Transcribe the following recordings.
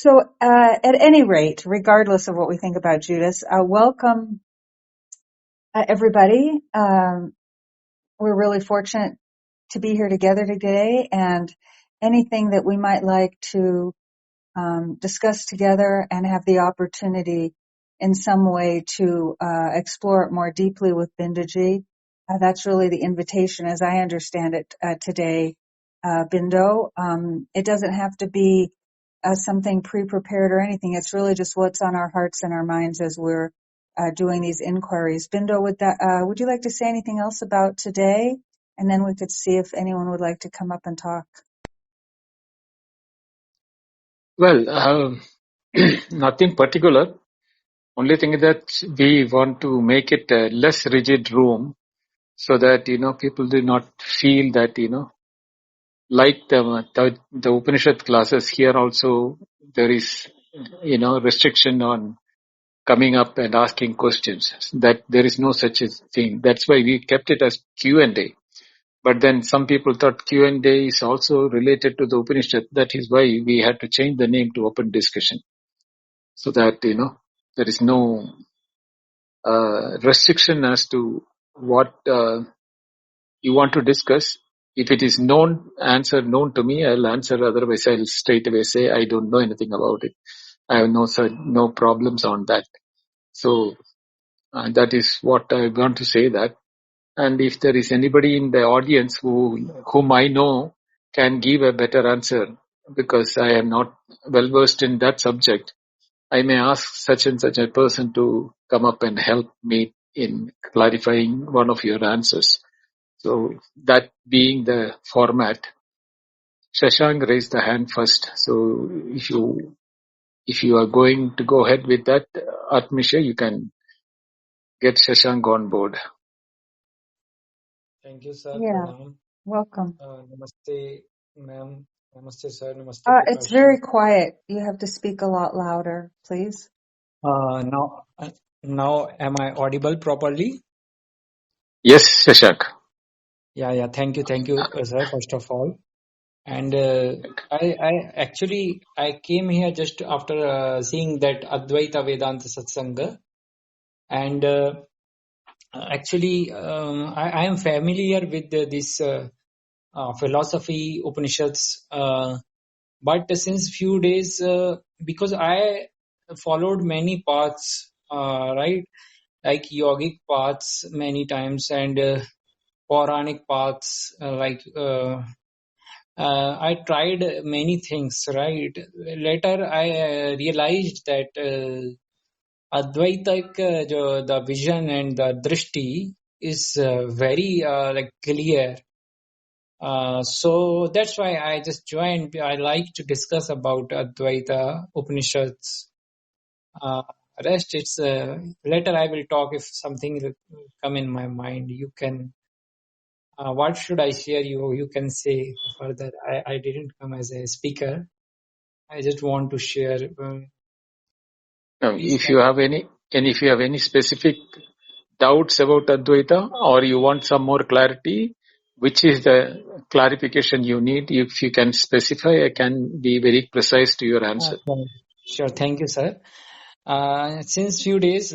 At any rate, regardless of what we think about Judas, welcome everybody. We're really fortunate to be here together today, and anything that we might like to discuss together and have the opportunity in some way to explore it more deeply with Binduji, that's really the invitation as I understand it today, Bindo. It doesn't have to be something pre-prepared or anything. It's really just what's on our hearts and our minds as we're doing these inquiries. Bindo, would you like to say anything else about today? And then we could see if anyone would like to come up and talk. Well, nothing particular. Only thing is that we want to make it a less rigid room so that, people do not feel that, like the Upanishad classes here also, there is, restriction on coming up and asking questions. That there is no such a thing. That's why we kept it as Q&A. But then some people thought Q&A is also related to the Upanishad. That is why we had to change the name to open discussion. So that, there is no restriction as to what you want to discuss. If it is known to me, I'll answer. Otherwise, I'll straight away say I don't know anything about it. I have no problems on that. So that is what I want to say that. And if there is anybody in the audience whom I know can give a better answer, because I am not well versed in that subject, I may ask such and such a person to come up and help me in clarifying one of your answers. So that being the format, Shashank raised the hand first. So if you are going to go ahead with that, Atmisha, you can get Shashank on board. Thank you, sir. Yeah, Pranam. welcome. Namaste, ma'am. Namaste, sir. Namaste, It's Prakash. very quiet. You have to speak a lot louder, please. Now, am I audible properly? Yes, Shashank. Yeah. Thank you, sir. First of all, and I came here just after seeing that Advaita Vedanta Satsanga, and I am familiar with this philosophy Upanishads, but since few days, because I followed many paths, right, like yogic paths many times and Puranic paths, I tried many things, right. Later I realized that Advaitic the vision and the drishti is very clear. So that's why I just joined. I like to discuss about Advaita Upanishads. Rest, it's later I will talk if something will come in my mind. You can. What should I share? You can say further. I didn't come as a speaker. I just want to share. Now, if you have any specific doubts about Advaita, or you want some more clarity, which is the clarification you need, if you can specify, I can be very precise to your answer. Sure. Thank you, sir. Since few days,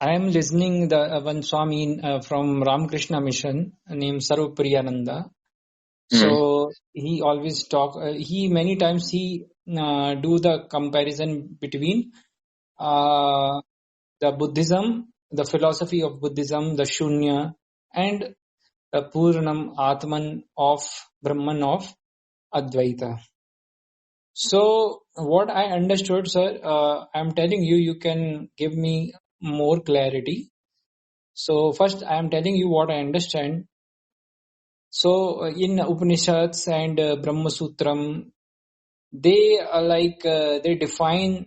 I am listening the one Swami from Ramakrishna Mission named Sarvapriyananda. So he always talk. He many times he do the comparison between the Buddhism, the philosophy of Buddhism, the Shunya, and the Purnam Atman of Brahman of Advaita. So what I understood, sir, I'm telling you, you can give me more clarity. So first I am telling you what I understand. So in Upanishads and Brahma Sutram, they they define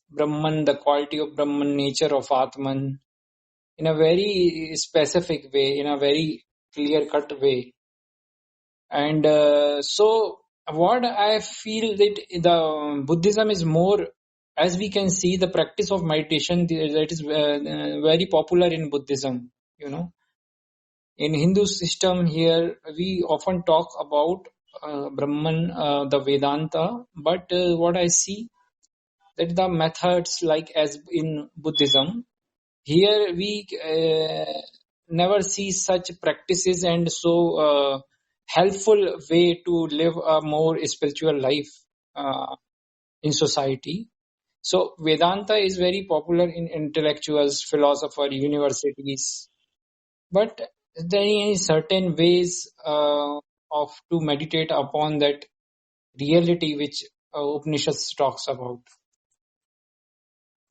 Brahman, the quality of Brahman, nature of Atman in a very specific way, in a very clear-cut way. And so what I feel that the Buddhism is more, as we can see, the practice of meditation that is very popular in Buddhism. In Hindu system here, we often talk about Brahman, the Vedanta. But what I see that the methods, like as in Buddhism, here we never see such practices and so helpful way to live a more spiritual life in society. So Vedanta is very popular in intellectuals, philosophers, universities. But there are certain ways of to meditate upon that reality which Upanishads talks about.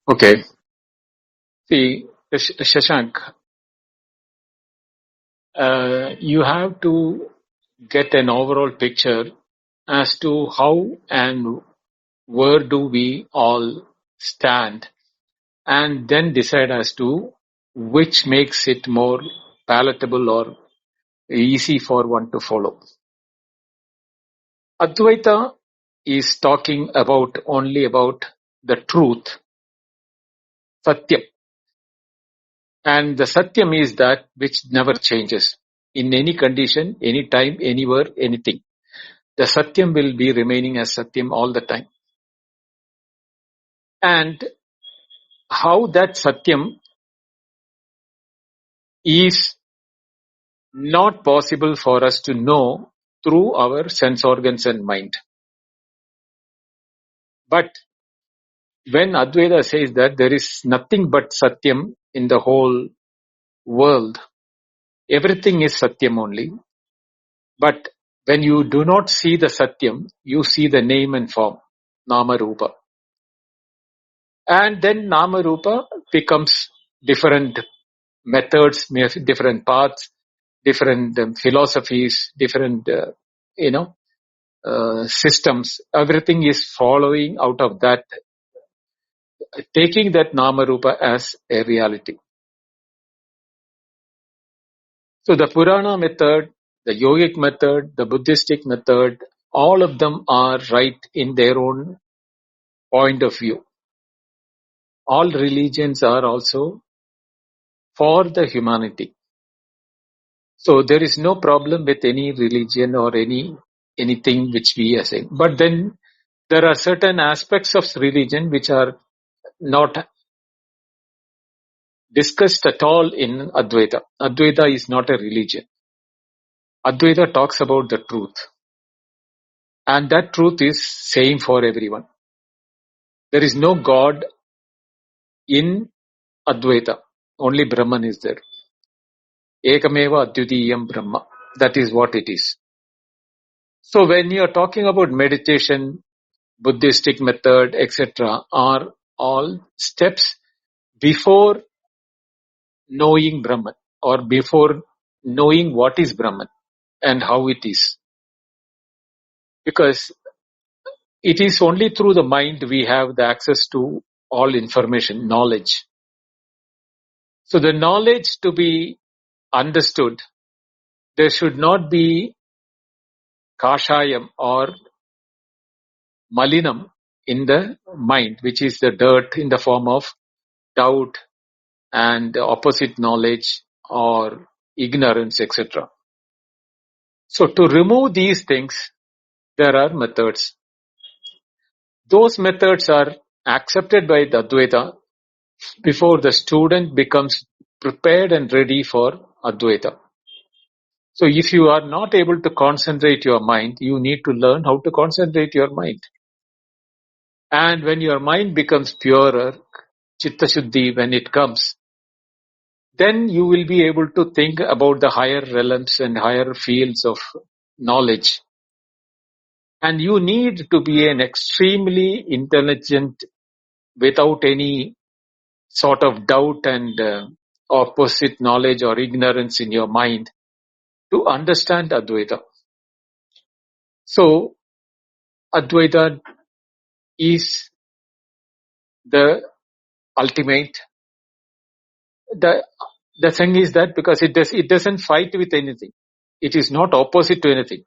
Okay. See, Shashank, you have to get an overall picture as to how and where do we all stand, and then decide as to which makes it more palatable or easy for one to follow. Advaita is talking about only about the truth, Satyam. And the Satyam is that which never changes in any condition, any time, anywhere, anything. The Satyam will be remaining as Satyam all the time. And how that Satyam is not possible for us to know through our sense organs and mind. But when Advaita says that there is nothing but Satyam in the whole world, everything is Satyam only. But when you do not see the Satyam, you see the name and form, Nama Rupa. And then Nama Rupa becomes different methods, different paths, different philosophies, different, systems. Everything is following out of that, taking that Nama Rupa as a reality. So the Purana method, the yogic method, the Buddhistic method, all of them are right in their own point of view. All religions are also for the humanity. So there is no problem with any religion or anything which we are saying. But then there are certain aspects of religion which are not discussed at all in Advaita. Advaita is not a religion. Advaita talks about the truth. And that truth is same for everyone. There is no God in Advaita. Only Brahman is there. Ekameva Advitiyam Brahma. That is what it is. So when you are talking about meditation, Buddhistic method, etc., are all steps before knowing Brahman or before knowing what is Brahman and how it is. Because it is only through the mind we have the access to all information, knowledge. So the knowledge to be understood, there should not be kashayam or malinam in the mind, which is the dirt in the form of doubt and opposite knowledge or ignorance, etc. So to remove these things, there are methods. Those methods are accepted by the Advaita before the student becomes prepared and ready for Advaita. So if you are not able to concentrate your mind, you need to learn how to concentrate your mind. And when your mind becomes purer, Chitta Shuddhi, when it comes, then you will be able to think about the higher realms and higher fields of knowledge. And you need to be an extremely intelligent, without any sort of doubt and opposite knowledge or ignorance in your mind to understand Advaita. So Advaita is the ultimate. The thing is that because it doesn't fight with anything. It is not opposite to anything.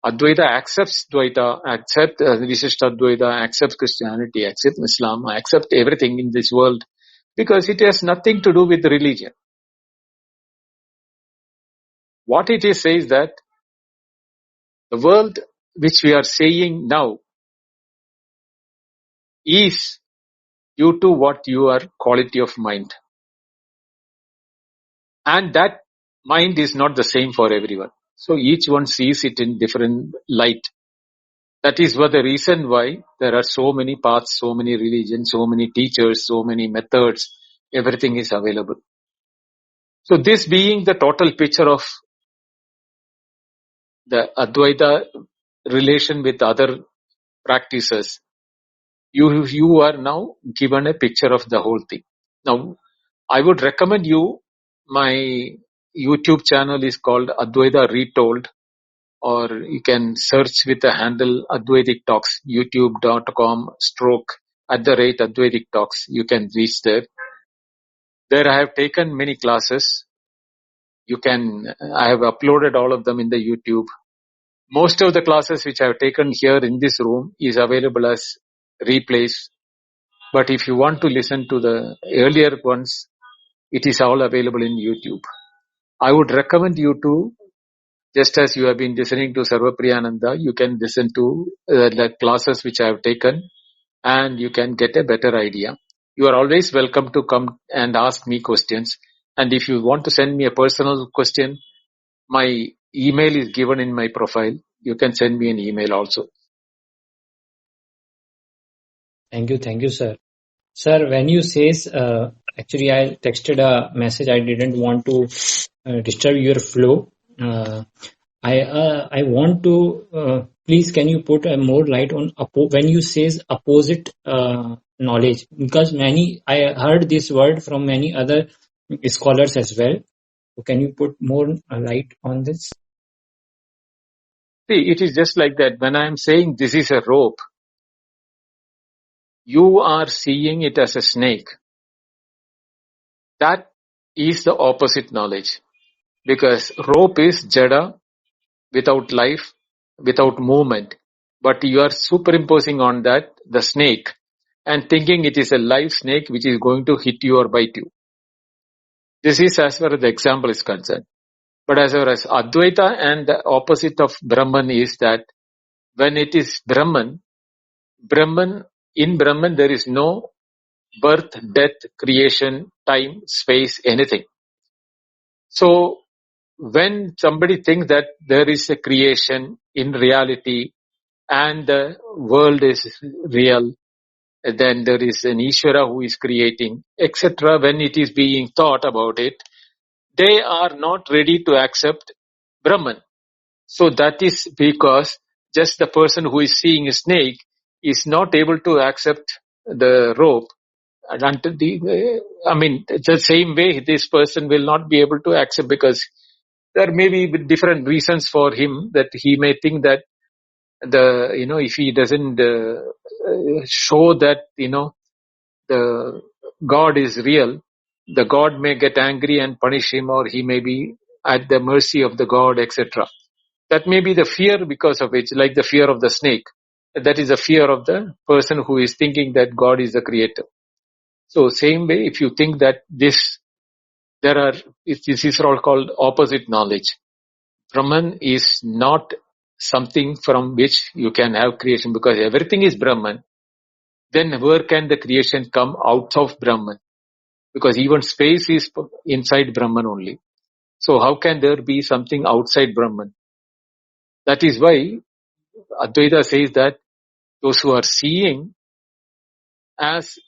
Advaita accepts Dvaita, accepts Visishta Advaita, accepts Christianity, accepts Islam, accepts everything in this world because it has nothing to do with religion. What it is says that The world which we are saying now is due to what your quality of mind. And that mind is not the same for everyone. So each one sees it in different light. That is what the reason why there are so many paths, so many religions, so many teachers, so many methods, everything is available. So this being the total picture of the Advaita relation with other practices, you are now given a picture of the whole thing. Now, I would recommend you, my YouTube channel is called Advaita Retold, or you can search with the handle Advaitic Talks, youtube.com/@Advaitic Talks. You can reach there. There I have taken many classes. I have uploaded all of them in the YouTube. Most of the classes which I have taken here in this room is available as replays. But if you want to listen to the earlier ones, it is all available in YouTube. I would recommend you to, just as you have been listening to Sarvapriyananda, you can listen to the classes which I have taken and you can get a better idea. You are always welcome to come and ask me questions. And if you want to send me a personal question, my email is given in my profile. You can send me an email also. Thank you, sir. Sir, when you says, actually I texted a message, I didn't want to disturb your flow. I want to, please can you put more light on when you says opposite knowledge, because I heard this word from many other scholars as well. So can you put more light on this? See, it is just like that. When I am saying this is a rope, you are seeing it as a snake. That is the opposite knowledge. Because rope is jada, without life, without movement. But you are superimposing on that the snake and thinking it is a live snake which is going to hit you or bite you. This is as far as the example is concerned. But as far as Advaita and the opposite of Brahman is that when it is Brahman, in Brahman there is no birth, death, creation, time, space, anything. So when somebody thinks that there is a creation in reality and the world is real, then there is an Ishvara who is creating, etc. When it is being thought about it, they are not ready to accept Brahman. So that is because just the person who is seeing a snake is not able to accept the rope. And until the same way this person will not be able to accept, because there may be different reasons for him that he may think that if he doesn't show that the God is real, the God may get angry and punish him, or he may be at the mercy of the God, etc. That may be the fear because of which, like the fear of the snake. That is the fear of the person who is thinking that God is the creator. So same way, if you think that this is all called opposite knowledge. Brahman is not something from which you can have creation, because everything is Brahman. Then where can the creation come out of Brahman? Because even space is inside Brahman only. So how can there be something outside Brahman? That is why Advaita says that those who are seeing as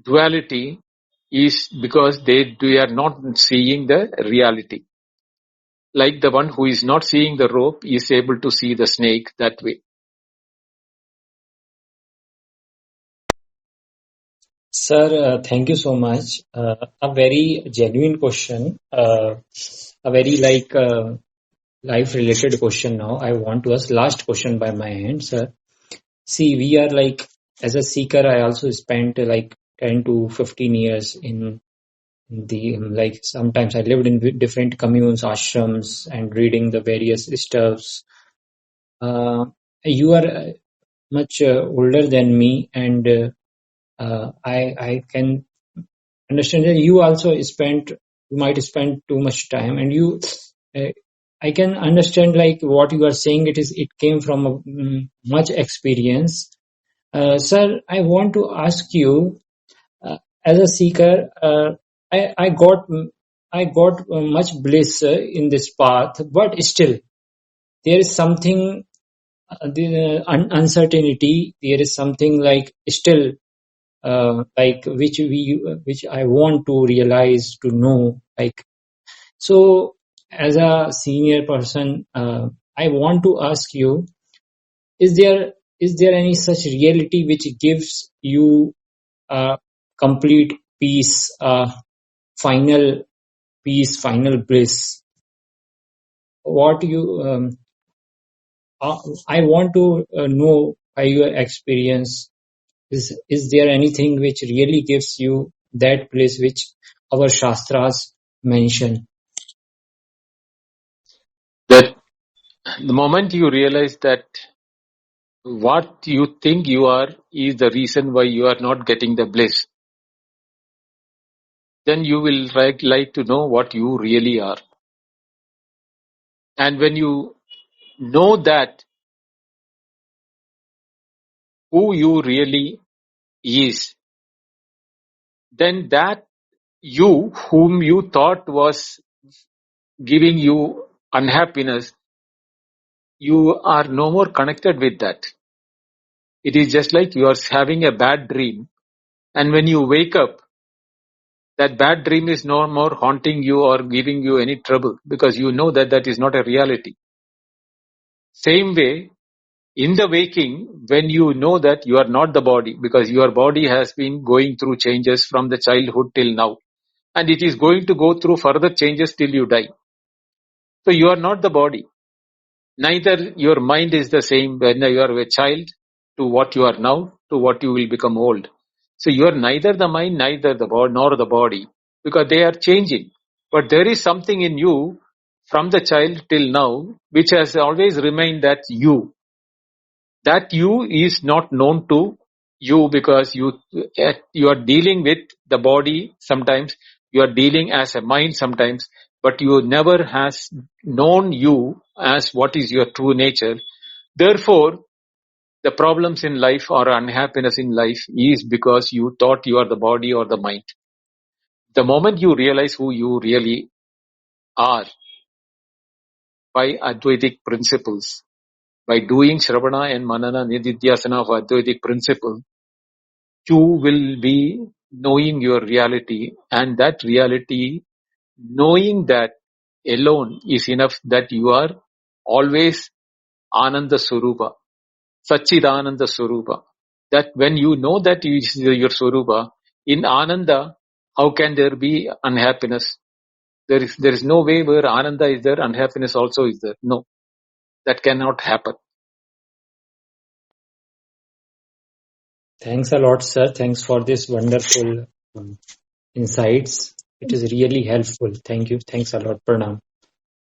duality is because they are not seeing the reality. Like the one who is not seeing the rope is able to see the snake that way. Sir, thank you so much. A very genuine question, a very life-related question now. I want to ask last question by my end, sir. See, we are as a seeker, I also spent 10 to 15 years in the, sometimes I lived in different communes, ashrams, and reading the various stuffs. You are much older than me, and I can understand that you also you might spend too much time, and you I can understand like what you are saying. It came from much experience. Sir, I want to ask you, as a seeker, I got much bliss in this path, but still there is something, the uncertainty. There is something like still, like which I want to realize, to know. Like, so, as a senior person, I want to ask you: is there any such reality which gives you complete peace, final peace, final bliss? What you I want to know by your experience. Is there anything which really gives you that bliss which our shastras mention? That the moment you realize that what you think you are is the reason why you are not getting the bliss, then you will like to know what you really are. And when you know that who you really is, then that you whom you thought was giving you unhappiness, you are no more connected with that. It is just like you are having a bad dream, and when you wake up, that bad dream is no more haunting you or giving you any trouble, because you know that that is not a reality. Same way, in the waking, when you know that you are not the body, because your body has been going through changes from the childhood till now, and it is going to go through further changes till you die. So you are not the body. Neither your mind is the same when you are a child to what you are now to what you will become old. So you are neither the mind, neither the body, nor the body, because they are changing. But there is something in you from the child till now which has always remained that you. That you is not known to you, because you are dealing with the body sometimes, you are dealing as a mind sometimes, but you never has known you as what is your true nature. Therefore, the problems in life or unhappiness in life is because you thought you are the body or the mind. The moment you realize who you really are by Advaitic principles, by doing Shravana and Manana Nididhyasana of Advaitic principle, you will be knowing your reality, and that reality, knowing that alone is enough, that you are always Ananda Swarupa, Satchidananda Swarupa. That when you know that you is your Swarupa, in Ananda, how can there be unhappiness? There is no way where Ananda is there, unhappiness also is there. No, that cannot happen. Thanks a lot, sir. Thanks for this wonderful insights. It is really helpful. Thank you. Thanks a lot. Pranam.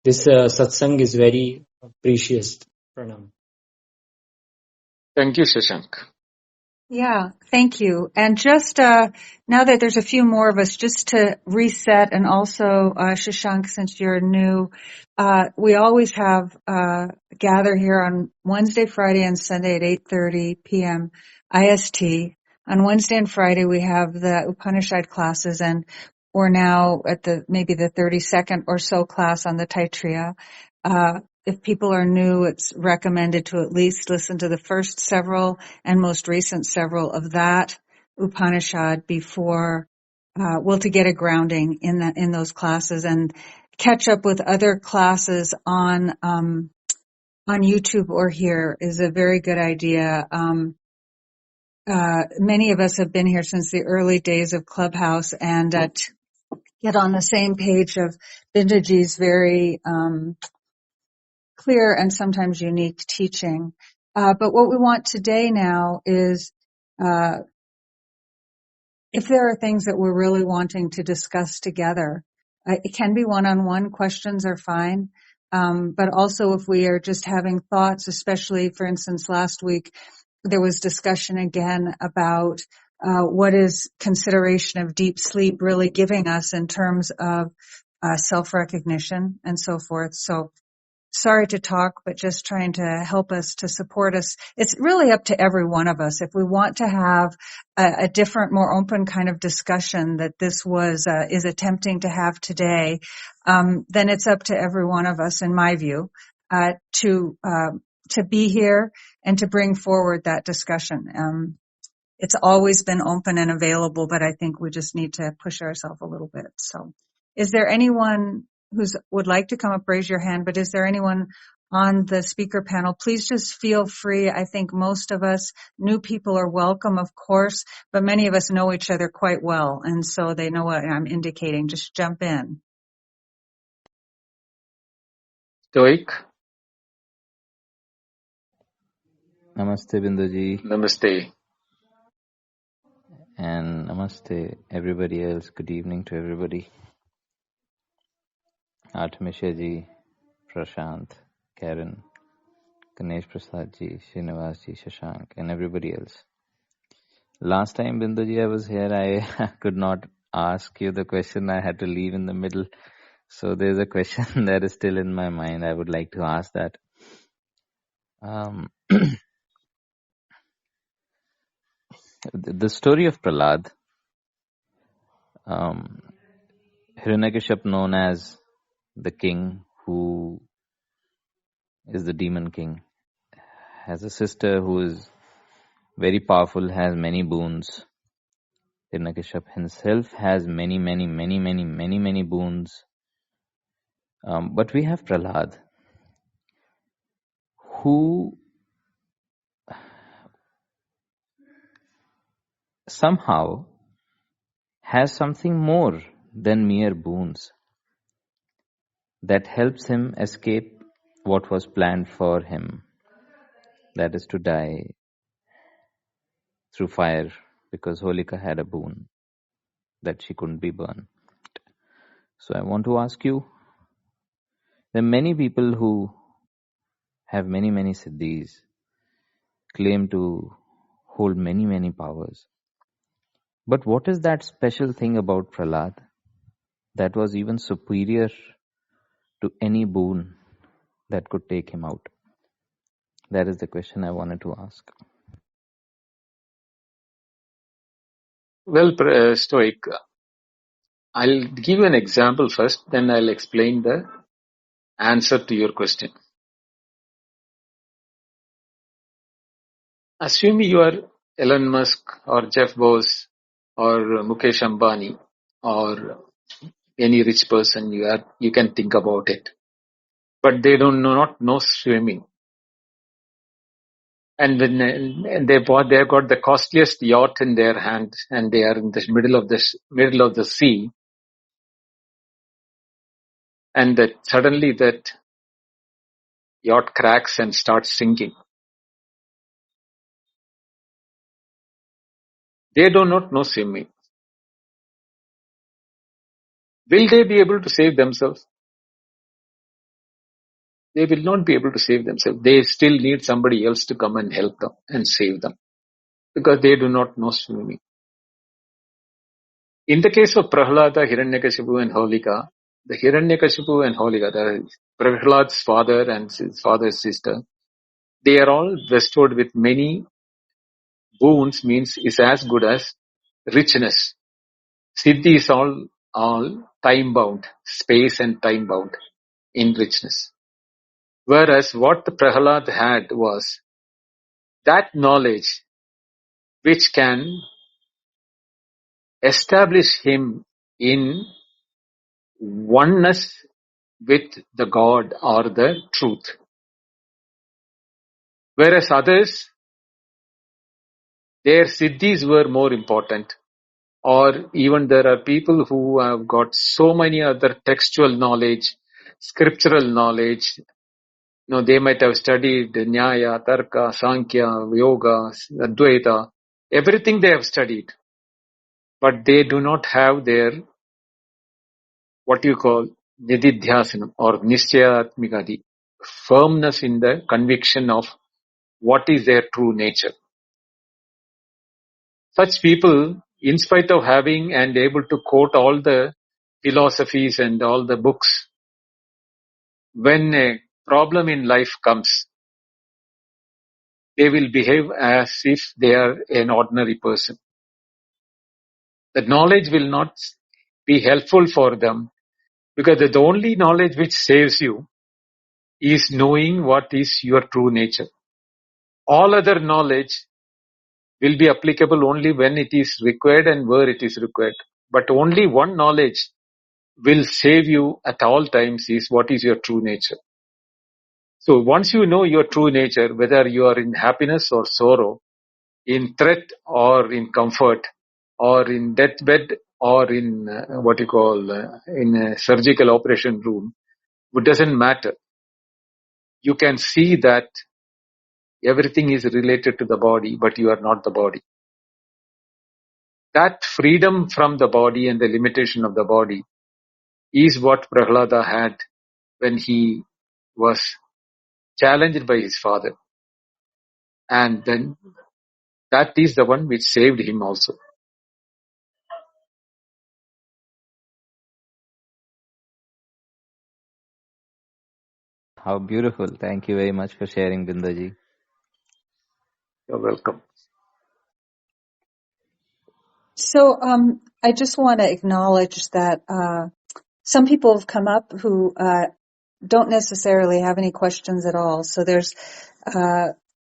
This satsang is very precious. Pranam. Thank you, Shashank. Yeah, thank you. And just now that there's a few more of us, just to reset, and also Shashank, since you're new, we always have gather here on Wednesday, Friday, and Sunday at 8:30 p.m. IST. On Wednesday and Friday, we have the Upanishad classes, and we're now at maybe the 32nd or so class on the Taittiriya. If people are new, it's recommended to at least listen to the first several and most recent several of that Upanishad before, to get a grounding in those classes, and catch up with other classes on YouTube or here is a very good idea. Many of us have been here since the early days of Clubhouse, and get on the same page of Bindaji's very clear and sometimes unique teaching. But what we want today now is, if there are things that we're really wanting to discuss together, it can be one-on-one, questions are fine. But also if we are just having thoughts, especially, for instance, last week, there was discussion again about what is consideration of deep sleep really giving us in terms of self-recognition and so forth. So sorry to talk, but just trying to help us, to support us. It's really up to every one of us. If we want to have a different, more open kind of discussion that this is attempting to have today, then it's up to every one of us, in my view, to be here and to bring forward that discussion. It's always been open and available, but I think we just need to push ourselves a little bit. So is there anyone would like to come up? Raise your hand. But is there anyone on the speaker panel? Please just feel free. I think most of us, new people are welcome, of course, but many of us know each other quite well. And so they know what I'm indicating. Just jump in. Stoic. Namaste, Binduji. Namaste. And namaste, everybody else. Good evening to everybody. Artemisha ji, Prashant, Karen, Ganesh Prasad ji, Srinivas ji, Shashank, and everybody else. Last time, Binduji, I was here, I could not ask you the question. I had to leave in the middle. So there's a question that is still in my mind. I would like to ask that. The story of Prahlad, Hiranyakashipu, known as the king who is the demon king, has a sister who is very powerful, has many boons. Hiranyakashipu himself has many boons. But we have Prahlad, who somehow has something more than mere boons that helps him escape what was planned for him, that is to die through fire, because Holika had a boon that she couldn't be burned. So I want to ask you, there are many people who have many siddhis, claim to hold many powers. But what is that special thing about Prahlad that was even superior to any boon that could take him out? That is the question I wanted to ask. Well, Stoic, I'll give you an example first, then I'll explain the answer to your question. Assume you are Elon Musk or Jeff Bezos or Mukesh Ambani or any rich person you can think about it. But they not know swimming. And when they've got the costliest yacht in their hand and they are in the middle of the sea, and that suddenly that yacht cracks and starts sinking. They do not know swimming. Will they be able to save themselves? They will not be able to save themselves. They still need somebody else to come and help them and save them, because they do not know swimming. In the case of Prahlada, Hiranyakashipu and Holika, the Hiranyakashipu and Holika, the Prahlad's father and his father's sister, they are all bestowed with many boons, means is as good as richness. Siddhi is all time bound, space and time bound in richness. Whereas what the Prahlad had was that knowledge which can establish him in oneness with the God or the truth. Whereas others, their siddhis were more important. Or even there are people who have got so many other textual knowledge, scriptural knowledge. They might have studied Nyaya, Tarka, Sankhya, Yoga, Advaita, everything they have studied. But they do not have their, what you call, Nididhyasanam or Nishchayatmikadi, firmness in the conviction of what is their true nature. Such people, in spite of having and able to quote all the philosophies and all the books, when a problem in life comes, they will behave as if they are an ordinary person. The knowledge will not be helpful for them, because the only knowledge which saves you is knowing what is your true nature. All other knowledge will be applicable only when it is required and where it is required. But only one knowledge will save you at all times is what is your true nature. So once you know your true nature, whether you are in happiness or sorrow, in threat or in comfort, or in deathbed or in in a surgical operation room, it doesn't matter. You can see that everything is related to the body, but you are not the body. That freedom from the body and the limitation of the body is what Prahlada had when he was challenged by his father. And then that is the one which saved him also. How beautiful. Thank you very much for sharing, Bindaji. You're welcome. So I just want to acknowledge that some people have come up who don't necessarily have any questions at all. So there's,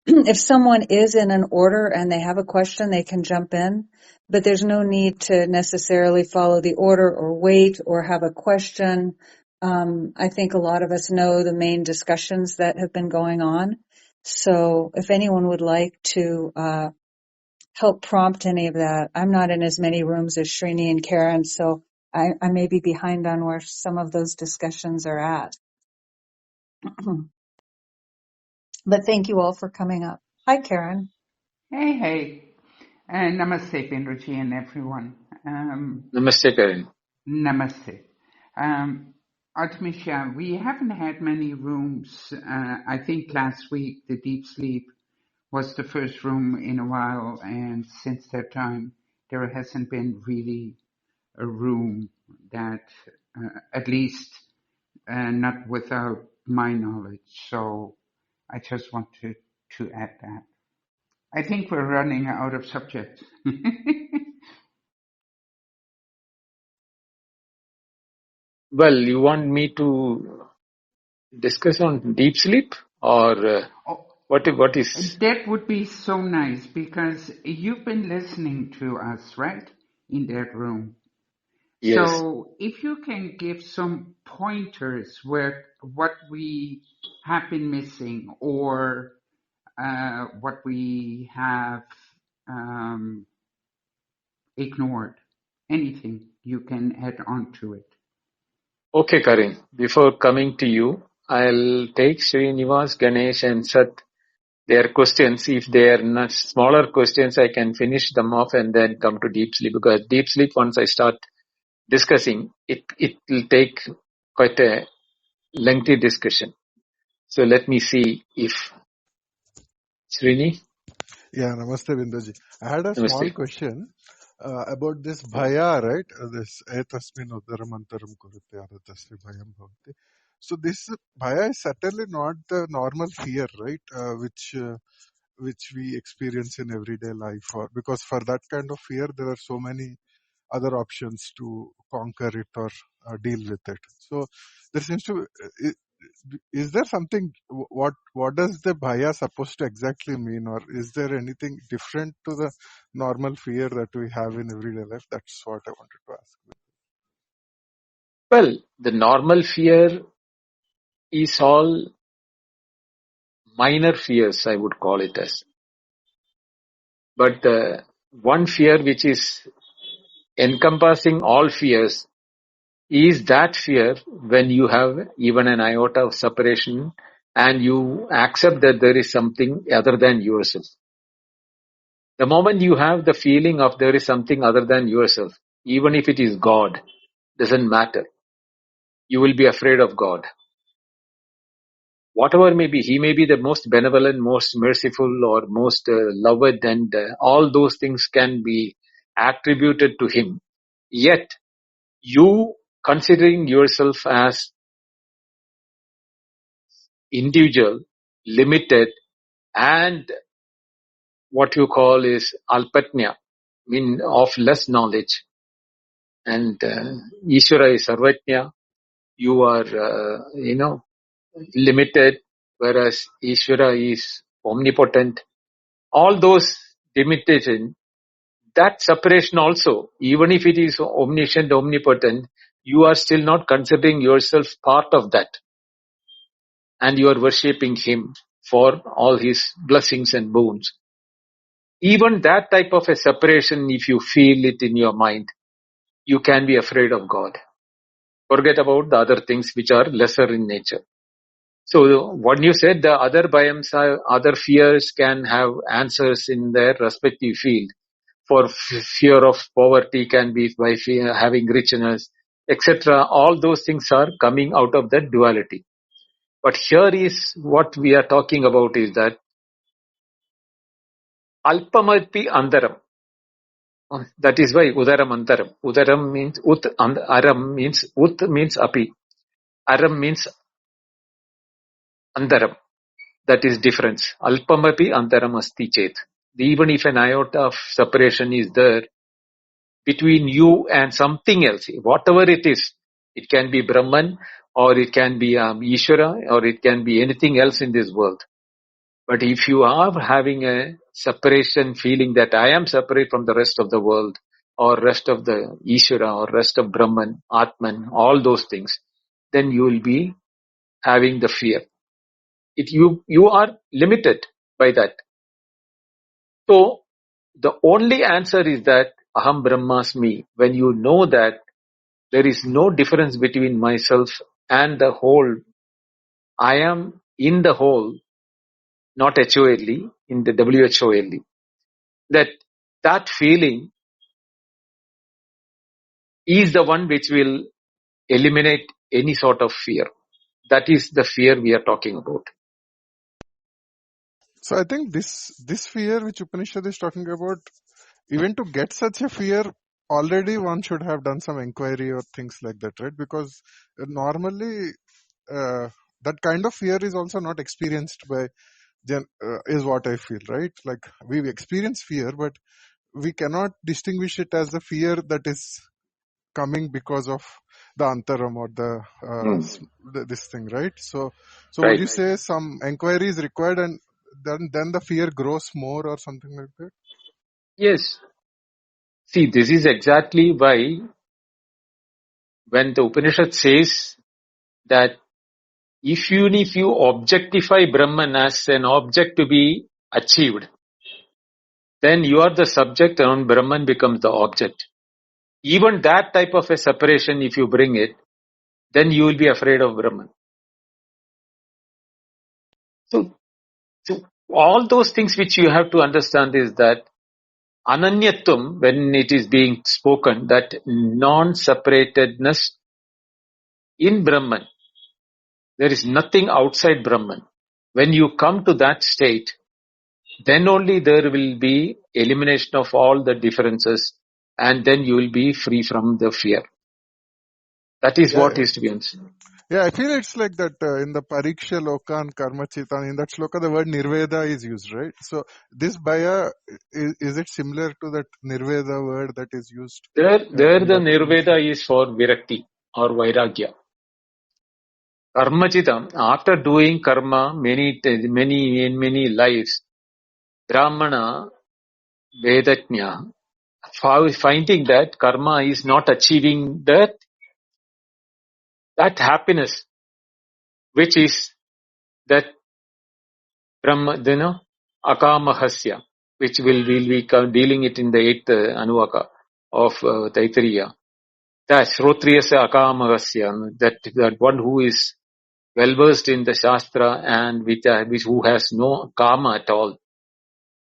if someone is in an order and they have a question, they can jump in, but there's no need to necessarily follow the order or wait or have a question. I think a lot of us know the main discussions that have been going on. So if anyone would like to help prompt any of that, I'm not in as many rooms as Srini and Karen, so I may be behind on where some of those discussions are at. But thank you all for coming up. Hi, Karen. Hey. Namaste, Binduji, and everyone. Namaste, Karan. Namaste. Artemisha, we haven't had many rooms. I think last week the Deep Sleep was the first room in a while, and since that time there hasn't been really a room that, at least not without my knowledge. So I just wanted to add that. I think we're running out of subjects. Well, you want me to discuss on deep sleep or what is? That would be so nice, because you've been listening to us, right, in that room. Yes. So if you can give some pointers where what we have been missing, or what we have ignored, anything you can add on to it. Okay, Karin. Before coming to you, I'll take Srinivas, Ganesh and Sat, their questions. If they are not smaller questions, I can finish them off and then come to deep sleep, because deep sleep, once I start discussing, it will take quite a lengthy discussion. So let me see if Srini. Yeah, namaste, Binduji. I had a Namaste. small question about this bhaya, right? This etasmin uddaramantaram kurute adatasya bhayam bhavati. So this bhaya is certainly not the normal fear, right? Which we experience in everyday life, because for that kind of fear there are so many other options to conquer it or deal with it. So there seems to is there something, what does the bhaya supposed to exactly mean, or is there anything different to the normal fear that we have in everyday life? That's what I wanted to ask. Well, the normal fear is all minor fears, I would call it as. But one fear which is encompassing all fears is that fear when you have even an iota of separation and you accept that there is something other than yourself. The moment you have the feeling of there is something other than yourself, even if it is God, doesn't matter. You will be afraid of God. Whatever may be, He may be the most benevolent, most merciful, or most loved, and all those things can be attributed to Him. Yet, you considering yourself as individual, limited, and what you call is alpatnya, mean of less knowledge. And Ishvara is sarvatnya. You are, limited, whereas Ishvara is omnipotent. All those limitation, that separation also, even if it is omniscient, omnipotent, you are still not considering yourself part of that. And you are worshipping him for all his blessings and boons. Even that type of a separation, if you feel it in your mind, you can be afraid of God. Forget about the other things which are lesser in nature. So what you said, the other bhayams, other fears can have answers in their respective field. For fear of poverty can be by fear having richness, etc. All those things are coming out of that duality. But here is what we are talking about is that alpamati andaram. That is why udaram antaram. Udaram means ut, and aram means ut means api. Aram means andaram. That is difference. Alpamapi antaram asti chet. Even if an iota of separation is there between you and something else, whatever it is, it can be Brahman or it can be Ishvara or it can be anything else in this world. But if you are having a separation feeling that I am separate from the rest of the world or rest of the Ishvara or rest of Brahman, Atman, all those things, then you will be having the fear. You are limited by that. So the only answer is that Aham Brahmasmi. When you know that there is no difference between myself and the whole, I am in the whole, not HOLE, in the WHOLE. That feeling is the one which will eliminate any sort of fear. That is the fear we are talking about. So I think this fear which Upanishad is talking about, even to get such a fear, already one should have done some inquiry or things like that, right? Because normally that kind of fear is also not experienced by is what I feel, right? Like we experience fear, but we cannot distinguish it as the fear that is coming because of the antaram or this thing, right? So Right. would you say some inquiry is required and then the fear grows more or something like that? Yes. See, this is exactly why when the Upanishad says that if you objectify Brahman as an object to be achieved, then you are the subject and Brahman becomes the object. Even that type of a separation, if you bring it, then you will be afraid of Brahman. So all those things which you have to understand is that Ananyatvam, when it is being spoken, that non-separatedness in Brahman, there is nothing outside Brahman. When you come to that state, then only there will be elimination of all the differences and then you will be free from the fear. That is what is to be understood. Yeah, I feel it's like that in the Pariksha Lokan Karma Chitan, in that shloka the word Nirveda is used, right? So this Bhaya, is it similar to that Nirveda word that is used? There the Nirveda is for Virakti or Vairagya. Karmachitam, after doing karma in many lives, Brahmana, Vedajna, finding that karma is not achieving that happiness, which is that Brahma, Akamahasya, which we'll be dealing it in the 8th Anuvaka of Taittiriya. That Shrotriyasya Akamahasya, that one who is well versed in the Shastra and who has no karma at all.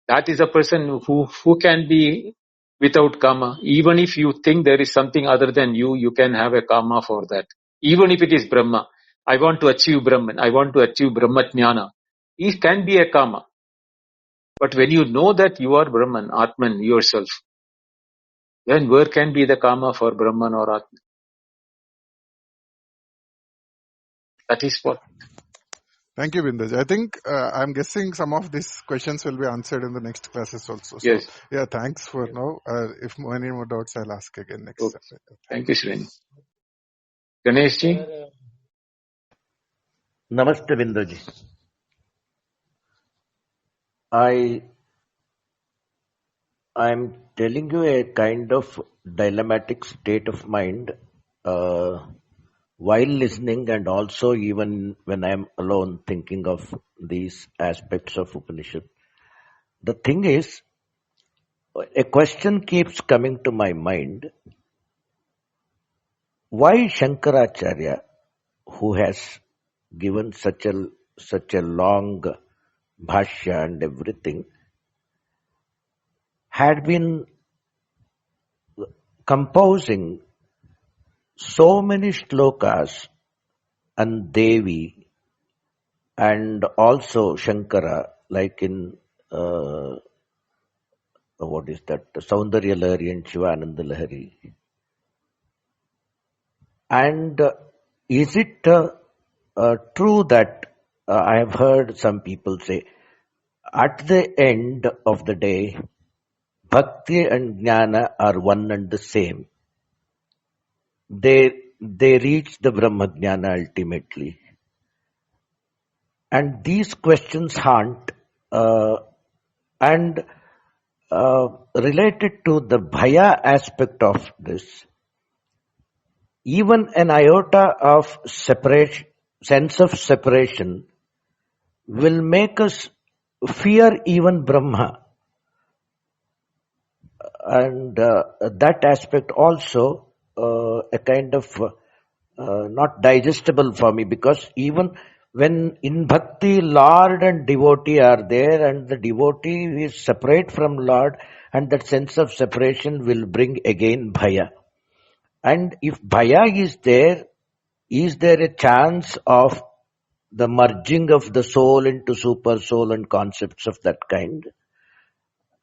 That is a person who can be without karma. Even if you think there is something other than you can have a karma for that. Even if it is Brahma. I want to achieve Brahman. I want to achieve Brahma Jnana. It can be a karma. But when you know that you are Brahman, Atman, yourself, then where can be the karma for Brahman or Atman? That is what. Thank you, Bindaj. I think I'm guessing some of these questions will be answered in the next classes also. So, Yes. yeah, thanks for now. If any more doubts, I'll ask again next Okay. time. Thank you, Srini. Ganesh ji? Namaste, Binduji. I'm telling you a kind of dilemmatic state of mind while listening, and also even when I'm alone thinking of these aspects of Upanishad. The thing is, a question keeps coming to my mind. Why Shankaracharya, who has given such a long bhashya and everything, had been composing so many shlokas and Devi and also Shankara, like in what is that, Saundarya Lahari and Shivananda Lahari. And is it true that I have heard some people say, at the end of the day, Bhakti and Jnana are one and the same. They reach the Brahma Jnana ultimately. And these questions haunt and related to the bhaya aspect of this, even an iota of separation, sense of separation, will make us fear even Brahma. And that aspect also a kind of not digestible for me, because even when in bhakti Lord and devotee are there and the devotee is separate from Lord, and that sense of separation will bring again bhaya. And if bhaya is there a chance of the merging of the soul into super soul and concepts of that kind?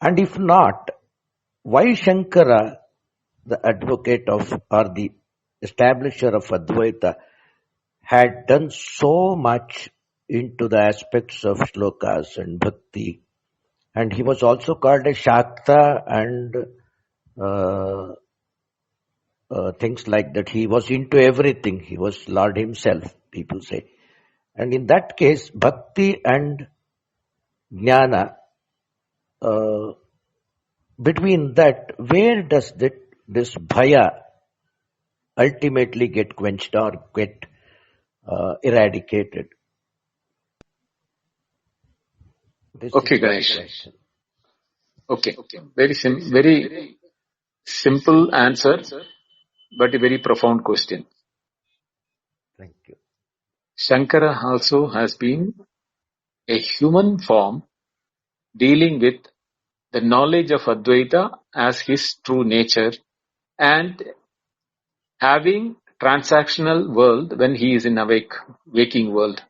And if not, why Shankara, the advocate of or the establisher of Advaita, had done so much into the aspects of shlokas and bhakti, and he was also called a Shakta and things like that. He was into everything. He was Lord himself, people say. And in that case, bhakti and jnana, between that, where does this bhaya ultimately get quenched or get eradicated? This Okay, is my Ganesh. question. Okay. Very simple answer, but a very profound question. Thank you. Shankara also has been a human form dealing with the knowledge of Advaita as his true nature and having transactional world when he is in waking world.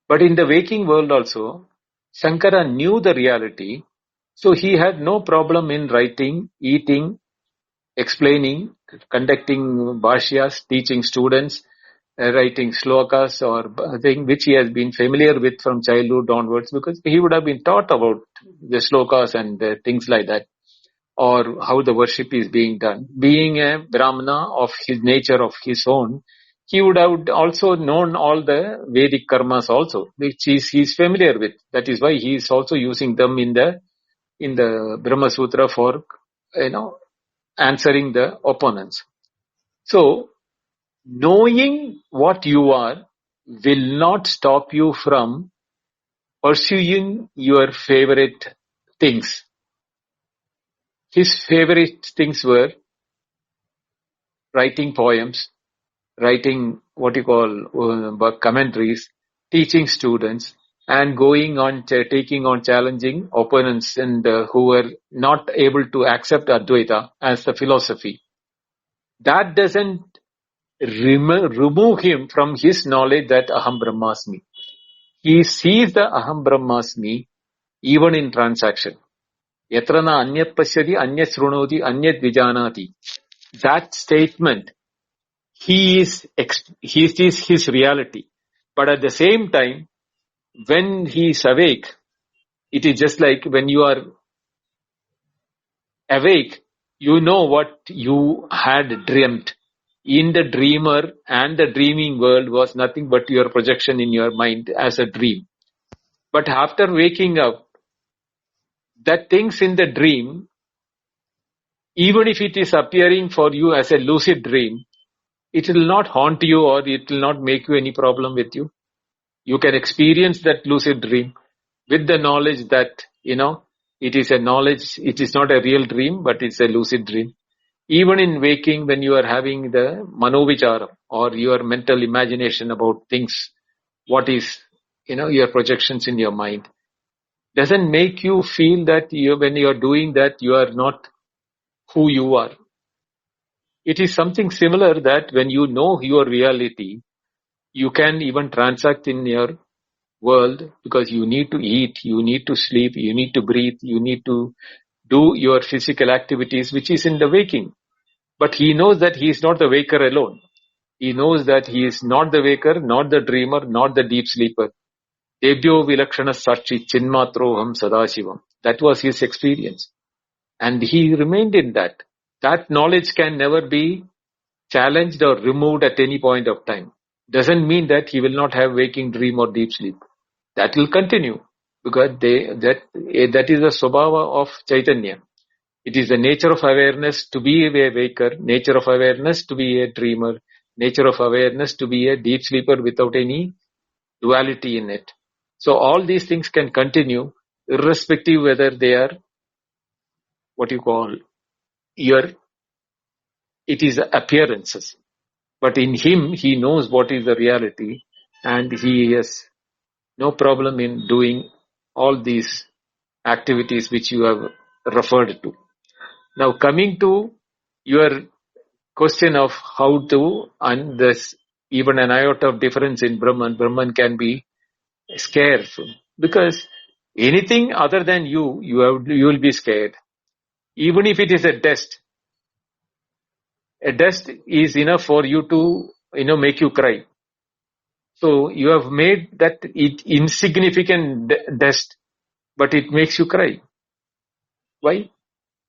But in the waking world also, Shankara knew the reality, so he had no problem in writing, eating, explaining, conducting bhashyas, teaching students, writing shlokas or thing which he has been familiar with from childhood onwards, because he would have been taught about the shlokas and things like that, or how the worship is being done. Being a Brahmana of his nature of his own, he would have also known all the Vedic karmas also, which he is familiar with. That is why he is also using them in the Brahma Sutra for answering the opponents. So, knowing what you are will not stop you from pursuing your favorite things. His favorite things were writing poems, writing what you call commentaries, teaching students, and going on taking on challenging opponents and who were not able to accept Advaita as the philosophy. That doesn't remove him from his knowledge that Aham Brahmasmi. He sees the Aham Brahmasmi even in transaction. Yatrana anyat pasyati, anyat shrunoti, anyat vijanati. That statement, he is his reality. But at the same time, when he is awake, it is just like when you are awake, you know what you had dreamt. In the dreamer and the dreaming world was nothing but your projection in your mind as a dream. But after waking up, that things in the dream, even if it is appearing for you as a lucid dream, it will not haunt you or it will not make you any problem with you. You can experience that lucid dream with the knowledge that, it is a knowledge, it is not a real dream, but it's a lucid dream. Even in waking, when you are having the manovicharam or your mental imagination about things, what is, your projections in your mind, doesn't make you feel that when you are doing that, you are not who you are. It is something similar that when you know your reality, you can even transact in your world because you need to eat, you need to sleep, you need to breathe, you need to do your physical activities, which is in the waking. But he knows that he is not the waker alone. He knows that he is not the waker, not the dreamer, not the deep sleeper. Debyo vilakshana sachi chinmatroham sadashivam. That was his experience. And he remained in that. That knowledge can never be challenged or removed at any point of time. Doesn't mean that he will not have waking dream or deep sleep. That will continue because that is the swabhava of Chaitanya. It is the nature of awareness to be a waker, nature of awareness to be a dreamer, nature of awareness to be a deep sleeper without any duality in it. So all these things can continue irrespective whether they are what you call it is appearances. But in him, he knows what is the reality and he has no problem in doing all these activities which you have referred to. Now coming to your question of how to, and there's even an iota of difference in Brahman can be scared because anything other than you will be scared. Even if it is a dust is enough for you to, make you cry. So you have made that insignificant dust, but it makes you cry. Why?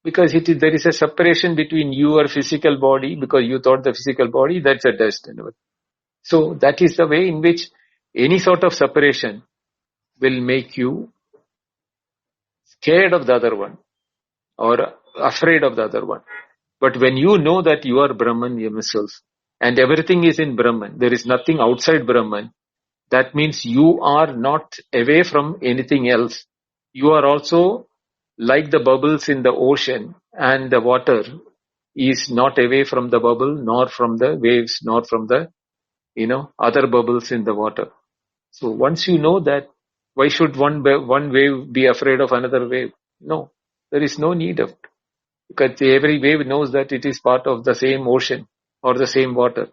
Because there is a separation between your physical body, because you thought the physical body, that's a dust. So that is the way in which any sort of separation will make you scared of the other one or afraid of the other one. But when you know that you are Brahman yourself and everything is in Brahman, there is nothing outside Brahman, that means you are not away from anything else. You are also like the bubbles in the ocean, and the water is not away from the bubble, nor from the waves, nor from the, other bubbles in the water. So once you know that, why should one wave be afraid of another wave? No, there is no need of it. Because every wave knows that it is part of the same ocean or the same water.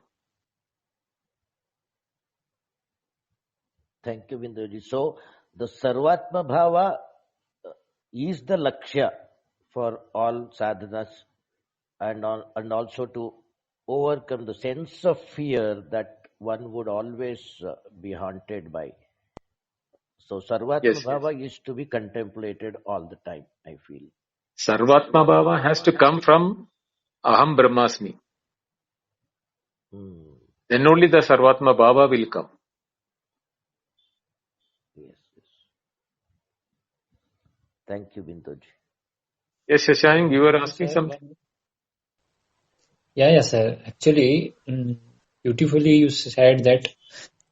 Thank you, Binduji. So the Sarvatma Bhava is the Lakshya for all sadhanas and also to overcome the sense of fear that one would always be haunted by. So Sarvatma Bhava is to be contemplated all the time, I feel. Sarvatma Bhava has to come from Aham Brahmasmi. Then only the Sarvatma Bhava will come. Yes. Thank you, Binduji. Yes, Shashank, you were asking something? Yeah, sir. Actually, beautifully you said that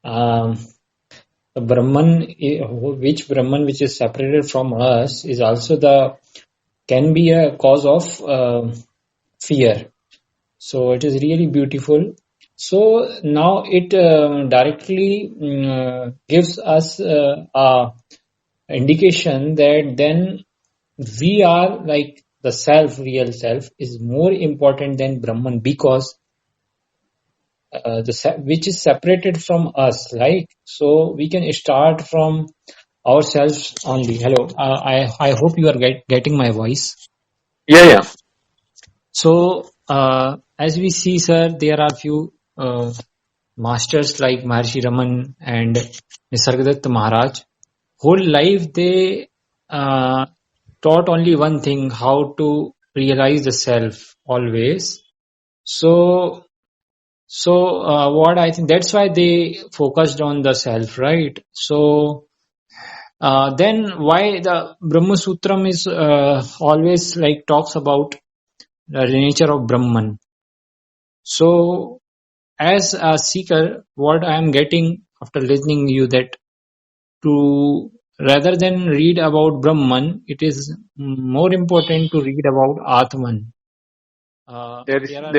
the Brahman, which is separated from us, is also can be a cause of fear. So it is really beautiful. So now it directly gives us a indication that then we are like the real self is more important than Brahman, because which is separated from us, right? So we can start from ourselves only. Hello, I hope you are getting my voice. Yeah. So as we see, sir, there are few masters like Maharshi Raman and Nisargadatta Maharaj. whole life they taught only one thing, how to realize the self always. So what I think, that's why they focused on the self, right? So then why the Brahma Sutram is always like talks about the nature of Brahman. So as a seeker, what I am getting after listening to you, that to rather than read about Brahman, it is more important to read about Atman. There are like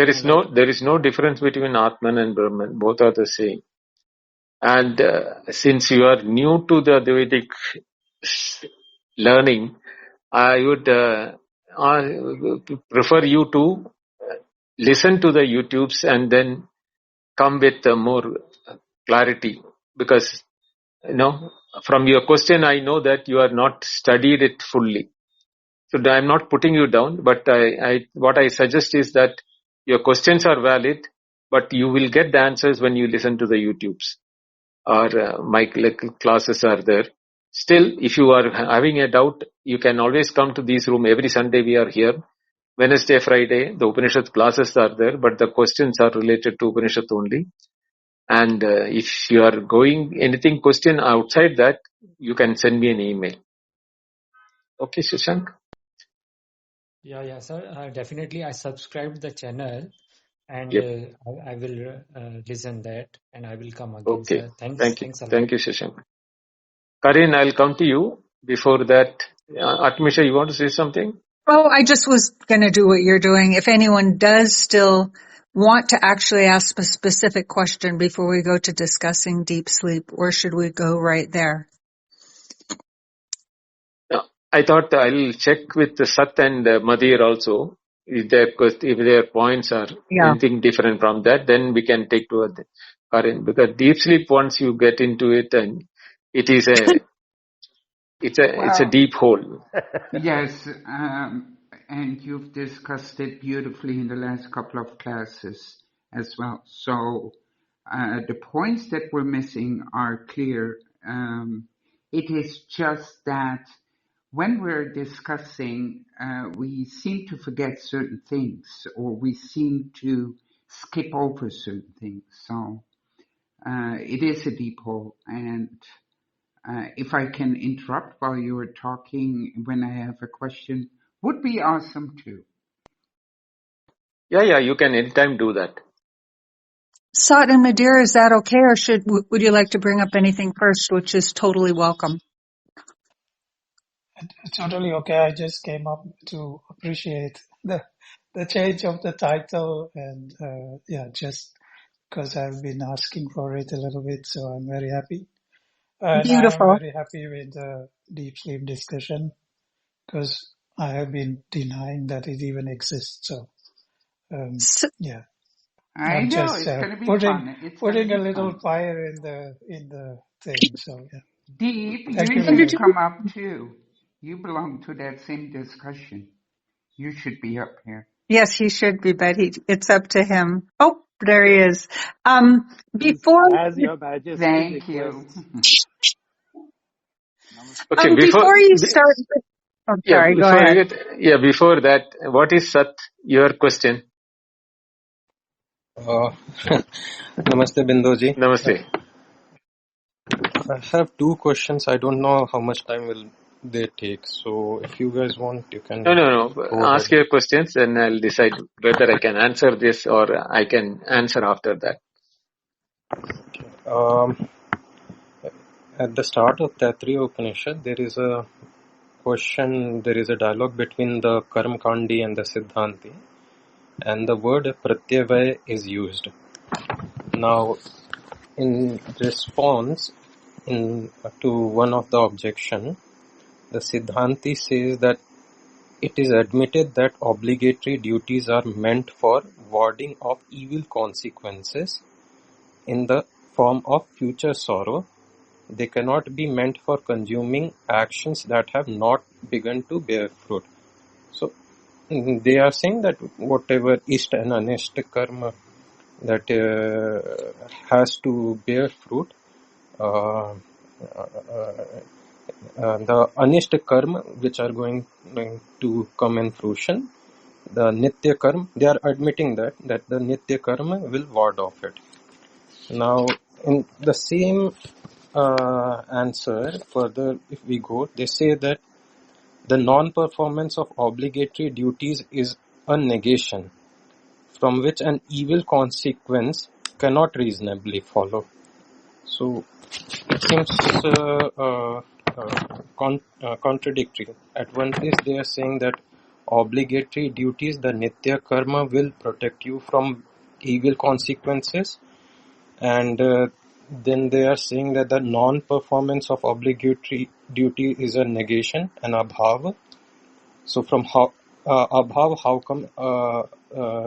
There is no difference between Atman and Brahman. Both are the same. And since you are new to the Vedic learning, I would prefer you to listen to the YouTubes and then come with more clarity, because from your question I know that you are not studied it fully. So I'm not putting you down, but what I suggest is that your questions are valid, but you will get the answers when you listen to the YouTubes or my classes are there. Still, if you are having a doubt, you can always come to this room. Every Sunday we are here. Wednesday, Friday, the Upanishad classes are there, but the questions are related to Upanishad only. And if you are going anything question outside that, you can send me an email. Okay, Shashank? yeah, sir. Definitely, I subscribed the channel, and Yep. I will listen that, and I will come again, Okay. sir. Thanks Thank you. a lot. Thank you, Shashank. Karin, I'll come to you. Before that, Atmisha, you want to say something? Oh, I just was going to do what you're doing. If anyone does still want to actually ask a specific question before we go to discussing deep sleep, or should we go right there? I thought I'll check with Sat and Madhir also. If their points are Yeah. anything different from that, then we can take to Karin. Because deep sleep, once you get into it, and it is it's a Well, deep hole. yes, and you've discussed it beautifully in the last couple of classes as well. So the points that we're missing are clear. It is just that when we're discussing, we seem to forget certain things, or we seem to skip over certain things. So it is a deep hole, and if I can interrupt while you are talking when I have a question, would be awesome too. Yeah, you can anytime do that. Sat and Madeira, is that okay, or would you like to bring up anything first, which is totally welcome? Totally okay. I just came up to appreciate the change of the title, and just because I've been asking for it a little bit, so I'm very happy. And I am Beautiful. very happy with the deep sleep discussion, because I have been denying that it even exists. So So, I I'm know just it's going to be putting fun. It's going to a be little fun. fire in the thing. So yeah, Deep, thank you you and very should did much. come up too. You belong to that same discussion. You should be up here. Yes, he should be, but it's up to him. Oh, there he is. Before As your majesty Thank you. requests. Namaste. Okay, before you start, oh, sorry, go ahead. before that, what is Sat? Your question? Namaste, Bindoji. Namaste. I have two questions. I don't know how much time will they take. So if you guys want, you can No. go Ask ahead. your questions, and I'll decide whether I can answer this or I can answer after that. At the start of Taittiriya Upanishad, there is a question, there is a dialogue between the Karmakandi and the Siddhanti, and the word Pratyavaya is used. Now, in response to one of the objection, the Siddhanti says that it is admitted that obligatory duties are meant for warding off evil consequences in the form of future sorrow. They cannot be meant for consuming actions that have not begun to bear fruit. So they are saying that whatever Ishta and Anishta karma that has to bear fruit, the Anishta karma, which are going to come in fruition, the Nitya karma, they are admitting that the Nitya karma will ward off it. Now, in the same answer, further if we go, they say that the non-performance of obligatory duties is a negation, from which an evil consequence cannot reasonably follow. So, it seems contradictory. At one place, they are saying that obligatory duties, the Nitya karma, will protect you from evil consequences, and then they are saying that the non-performance of obligatory duty is a negation, an abhava. So from abhava, how come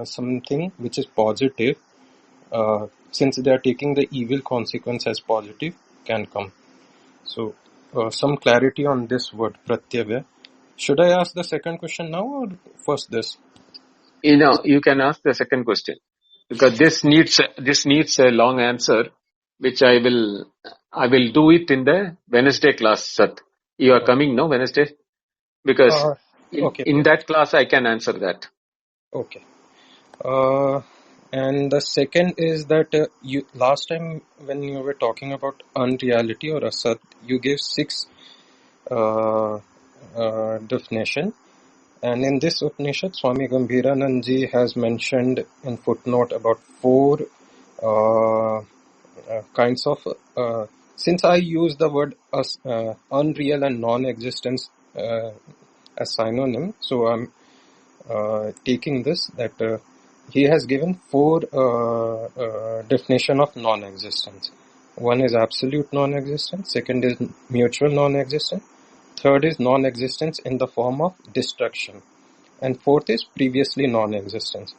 something which is positive, since they are taking the evil consequence as positive, can come? So some clarity on this word pratyavya. Should I ask the second question now or first this? You can ask the second question, because this needs a long answer, which I will do it in the Wednesday class, Sat. You are coming, no, Wednesday? Because Okay. in that class I can answer that. Okay. And the second is that you last time when you were talking about unreality or asat, you gave 6 definition. And in this Upanishad, Swami Gambhiranand has mentioned in footnote about 4 kinds of. Since I use the word unreal and non-existence as synonym, so I'm taking this that he has given 4 definition of non-existence. One is absolute non-existence, second is mutual non-existence, third is non-existence in the form of destruction, and fourth is previously non-existence.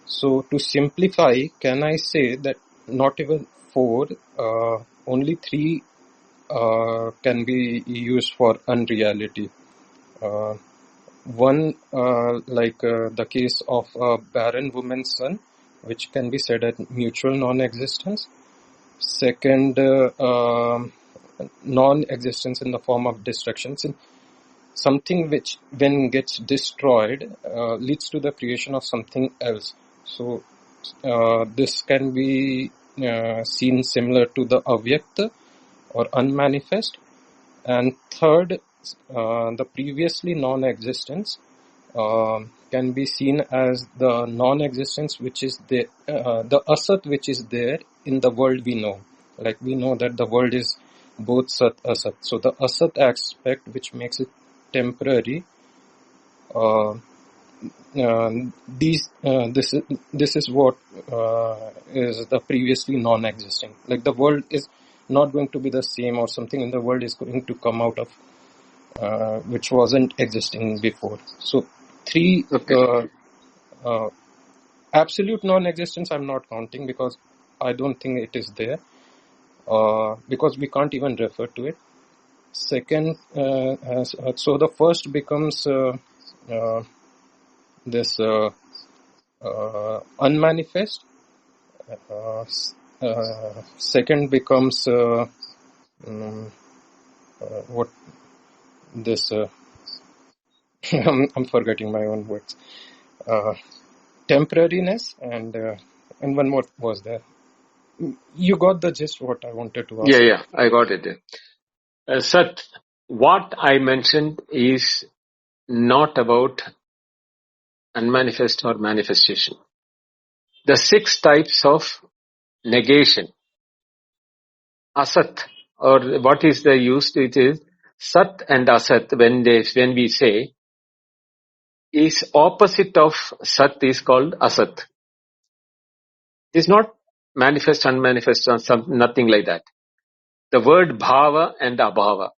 So to simplify, can I say that not even 4, only 3 can be used for unreality? One, like the case of a barren woman's son, which can be said as mutual non-existence. Second, non-existence in the form of destruction. Something which, when gets destroyed, leads to the creation of something else. So, this can be seen similar to the avyakta or unmanifest. And third, the previously non-existence can be seen as the non-existence which is the asat which is there in the world we know. Like we know that the world is both sat, asat. So the asat aspect which makes it temporary, this is what is the previously non-existing. Like the world is not going to be the same, or something in the world is going to come out of which wasn't existing before. So 3 absolute non-existence I'm not counting, because I don't think it is there, because we can't even refer to it. Second, so the first becomes this unmanifest. Second becomes what this I'm forgetting my own words. Temporariness, and one more was there. You got the gist what I wanted to ask. Yeah, I got it. Sat, what I mentioned is not about unmanifest or manifestation. The 6 types of negation, asat, or what is the used, it is sat and asat. When we say, is opposite of sat is called asat. It is not manifest, unmanifest, or nothing like that. The word bhava and abhava.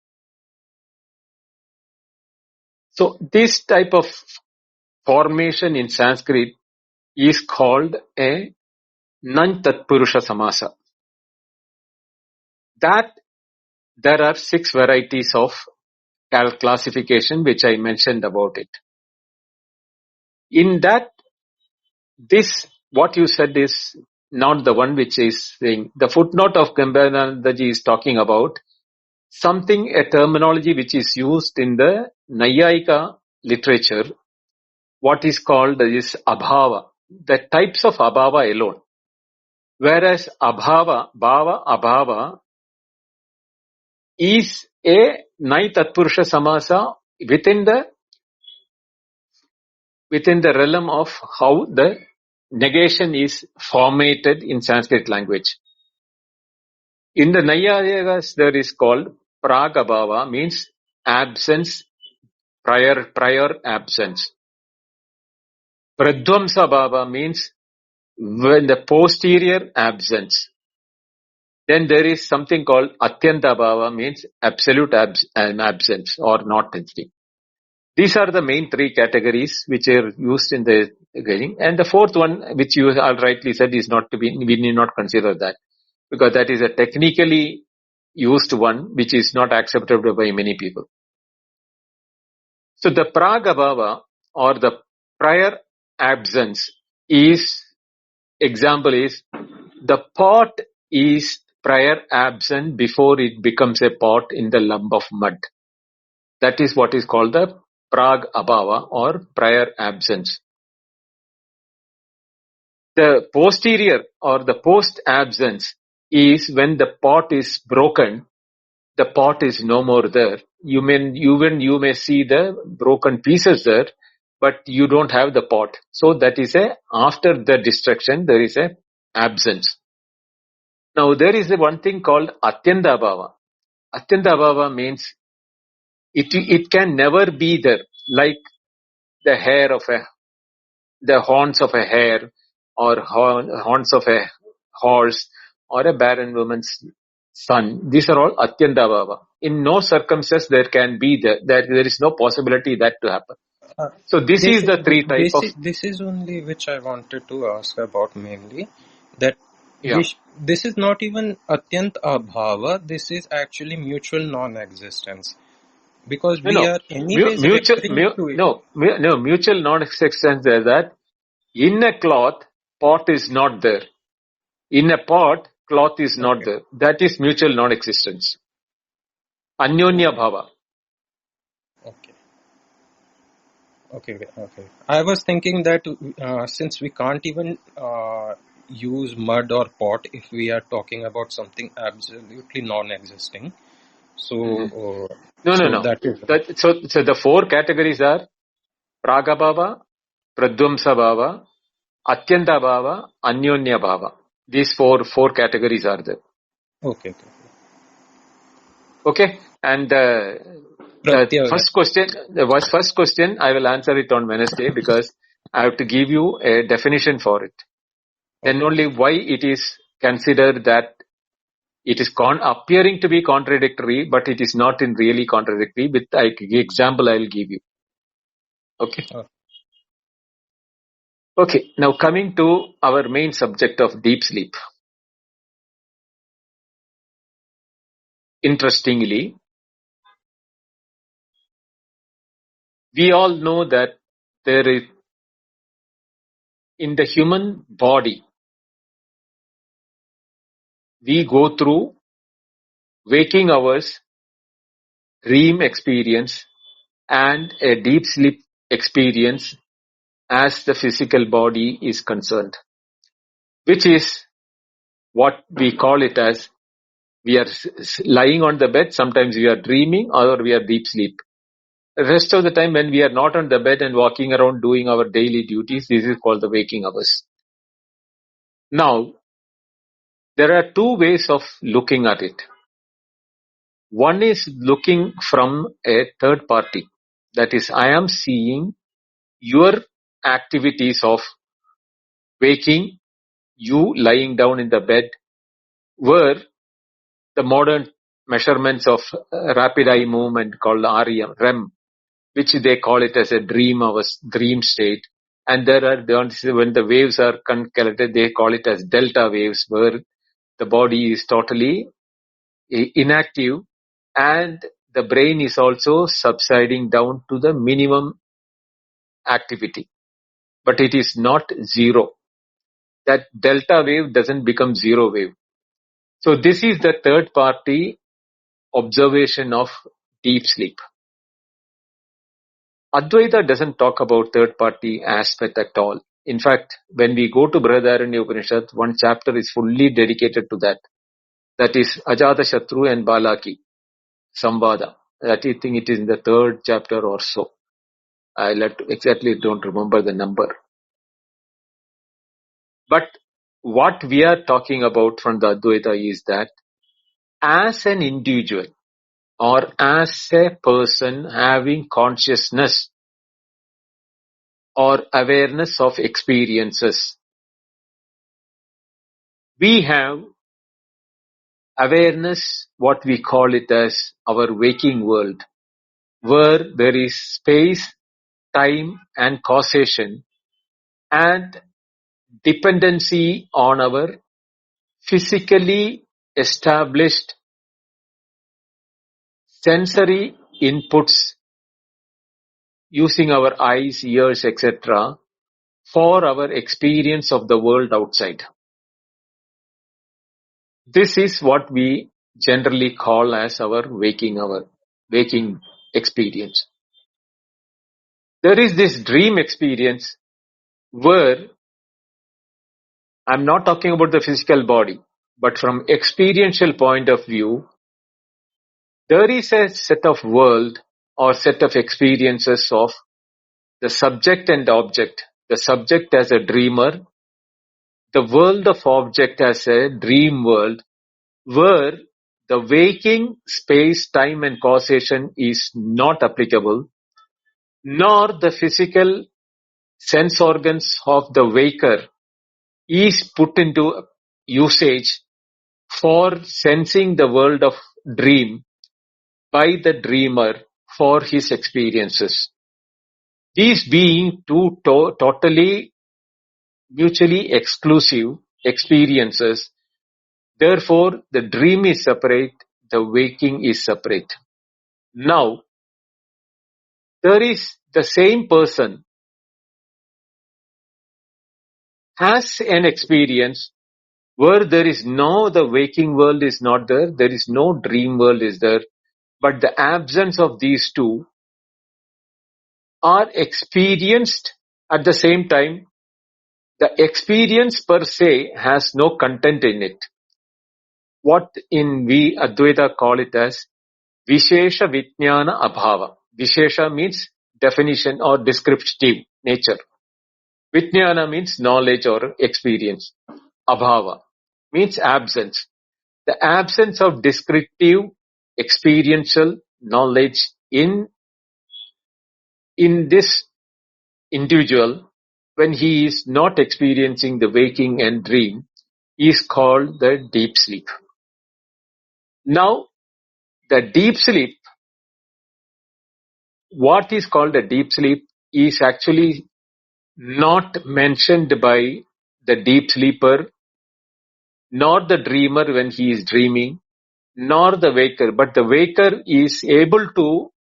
So this type of formation in Sanskrit is called a nan tatpurusha samasa. That there are 6 varieties of classification which I mentioned about it. In that, this, what you said is not the one which is saying. The footnote of Gambhiranandaji is talking about a terminology which is used in the Nayayika literature, what is called is abhava, the types of abhava alone. Whereas abhava, abhava is a Nai Tatpurusha Samasa within the realm of how the negation is formatted in Sanskrit language. In the Nayayikas, there is called Pragabhava, means absence, prior absence. Pradvamsa Bhava means when the posterior absence. Then there is something called Atyanta Bhava, means absolute absence or not entity. These are the main three categories which are used in the grading. And the fourth one, which you all rightly said, is not to be, we need not consider that, because that is a technically used one which is not acceptable by many people. So the Pragabhava or the prior absence is, example is, the pot is prior absent before it becomes a pot in the lump of mud. That is what is called the Pragabhava or prior absence. The posterior or the post absence is when the pot is broken, the pot is no more there. You may see the broken pieces there, but you don't have the pot. So that is after the destruction, there is a absence. Now there is one thing called Atyanta Bhava. Atyanta Bhava means it can never be there, like the horns of a hare, or horns of a horse, or a barren woman's son. These are all Atyanta Bhava. In no circumstance there can be there is no possibility that to happen. So this is the three type of. This is only which I wanted to ask about mainly. That Yeah. this is not even Atyant Abhava, this is actually mutual non-existence. Because we are anyways referring to it. Mutual non-existence is that in a cloth, pot is not there. In a pot, cloth is not there. That is mutual non-existence. Anyonya Bhava. Okay. I was thinking that since we can't even use mud or pot if we are talking about something absolutely non-existing. So No. That is So the four categories are Pragabhava, Pradvamsa Bhava, Atyanta Bhava, Anyonya Bhava. These four categories are there. Okay. And the first question, I will answer it on Wednesday because I have to give you a definition for it. Then only why it is considered that it is appearing to be contradictory, but it is not in really contradictory. With example, I will give you. Okay. Now coming to our main subject of deep sleep. Interestingly, we all know that there is, in the human body, we go through waking hours, dream experience, and a deep sleep experience as the physical body is concerned, which is what we call it as we are lying on the bed, sometimes we are dreaming or we are deep sleep. The rest of the time when we are not on the bed and walking around doing our daily duties, this is called the waking hours. Now, there are two ways of looking at it. One is looking from a third party. That is, I am seeing your activities of waking, you lying down in the bed, where the modern measurements of rapid eye movement called REM, which they call it as a dream state. And there are, when the waves are collected, they call it as delta waves, where the body is totally inactive and the brain is also subsiding down to the minimum activity. But it is not zero. That delta wave doesn't become zero wave. So this is the third party observation of deep sleep. Advaita doesn't talk about third-party aspect at all. In fact, when we go to Brihadaranyaka Upanishad, one chapter is fully dedicated to that. That is Ajatashatru and Balaki, Samvada. I think it is in the 3rd chapter or so. I exactly don't remember the number. But what we are talking about from the Advaita is that as an individual or as a person having consciousness or awareness of experiences, we have awareness, what we call it as our waking world, where there is space, time and causation and dependency on our physically established sensory inputs using our eyes, ears, etc. for our experience of the world outside. This is what we generally call as our waking experience. There is this dream experience where I'm not talking about the physical body, but from experiential point of view, there is a set of world or set of experiences of the subject and object. The subject as a dreamer, the world of object as a dream world, where the waking space, time and causation is not applicable, nor the physical sense organs of the waker is put into usage for sensing the world of dream by the dreamer for his experiences. These being two totally mutually exclusive experiences, therefore the dream is separate, the waking is separate. Now, there is the same person has an experience where there is no, the waking world is not there, there is no dream world is there, but the absence of these two are experienced at the same time. The experience per se has no content in it. What in we Advaita call it as Vishesha Vijnana Abhava. Vishesha means definition or descriptive nature. Vijnana means knowledge or experience. Abhava means absence. The absence of descriptive experiential knowledge in this individual, when he is not experiencing the waking and dream, is called the deep sleep. Now, the deep sleep, what is called a deep sleep, is actually not mentioned by the deep sleeper, nor the dreamer when he is dreaming, nor the waker, but the waker is able to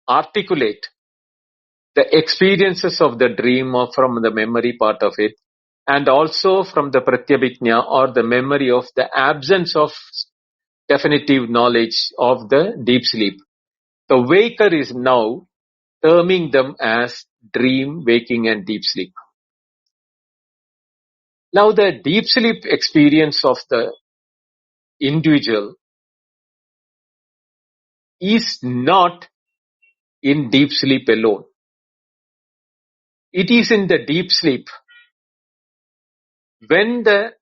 articulate the experiences of the dream or from the memory part of it, and also from the pratyabhijna or the memory of the absence of definitive knowledge of the deep sleep. The waker is now terming them as dream, waking and deep sleep. Now the deep sleep experience of the individual is not in deep sleep alone. It is in the deep sleep when the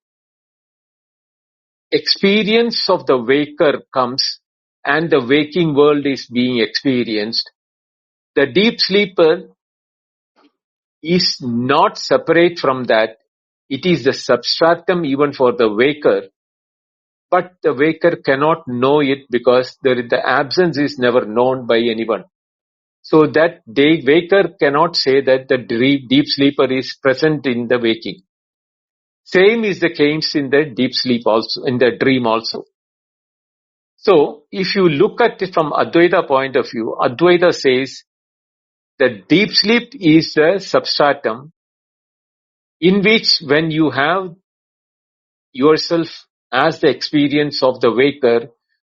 experience of the waker comes and the waking world is being experienced. The deep sleeper is not separate from that. It is the substratum even for the waker, but the waker cannot know it because the absence is never known by anyone. So that the waker cannot say that the deep sleeper is present in the waking. Same is the case in the deep sleep also, in the dream also. So if you look at it from Advaita point of view, Advaita says that deep sleep is a substratum in which when you have yourself as the experience of the waker,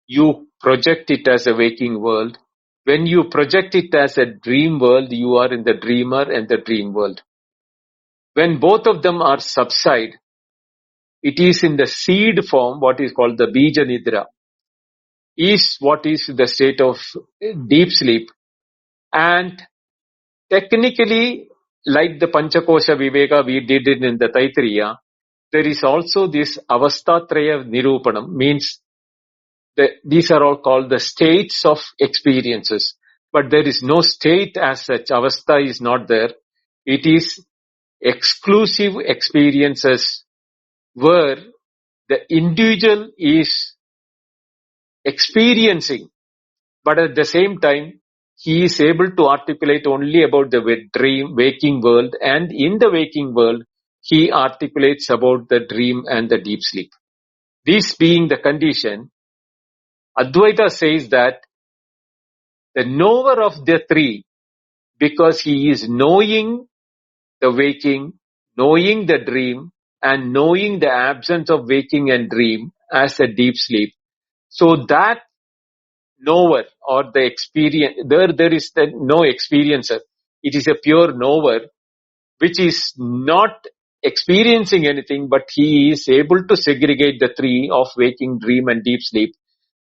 you project it as a waking world. When you project it as a dream world, you are in the dreamer and the dream world. When both of them are subside, it is in the seed form, what is called the Bija Nidra, is what is the state of deep sleep. And technically, like the Panchakosha Viveka we did it in the Taittiriya, there is also this Avastatraya Nirupanam, means these are all called the states of experiences. But there is no state as such. Avastha is not there. It is exclusive experiences where the individual is experiencing, but at the same time, he is able to articulate only about the dream, waking world, and in the waking world, he articulates about the dream and the deep sleep. This being the condition, Advaita says that the knower of the three, because he is knowing the waking, knowing the dream, and knowing the absence of waking and dream as a deep sleep. So that knower or the experience, there is no experiencer. It is a pure knower which is not experiencing anything, but he is able to segregate the three of waking, dream, and deep sleep.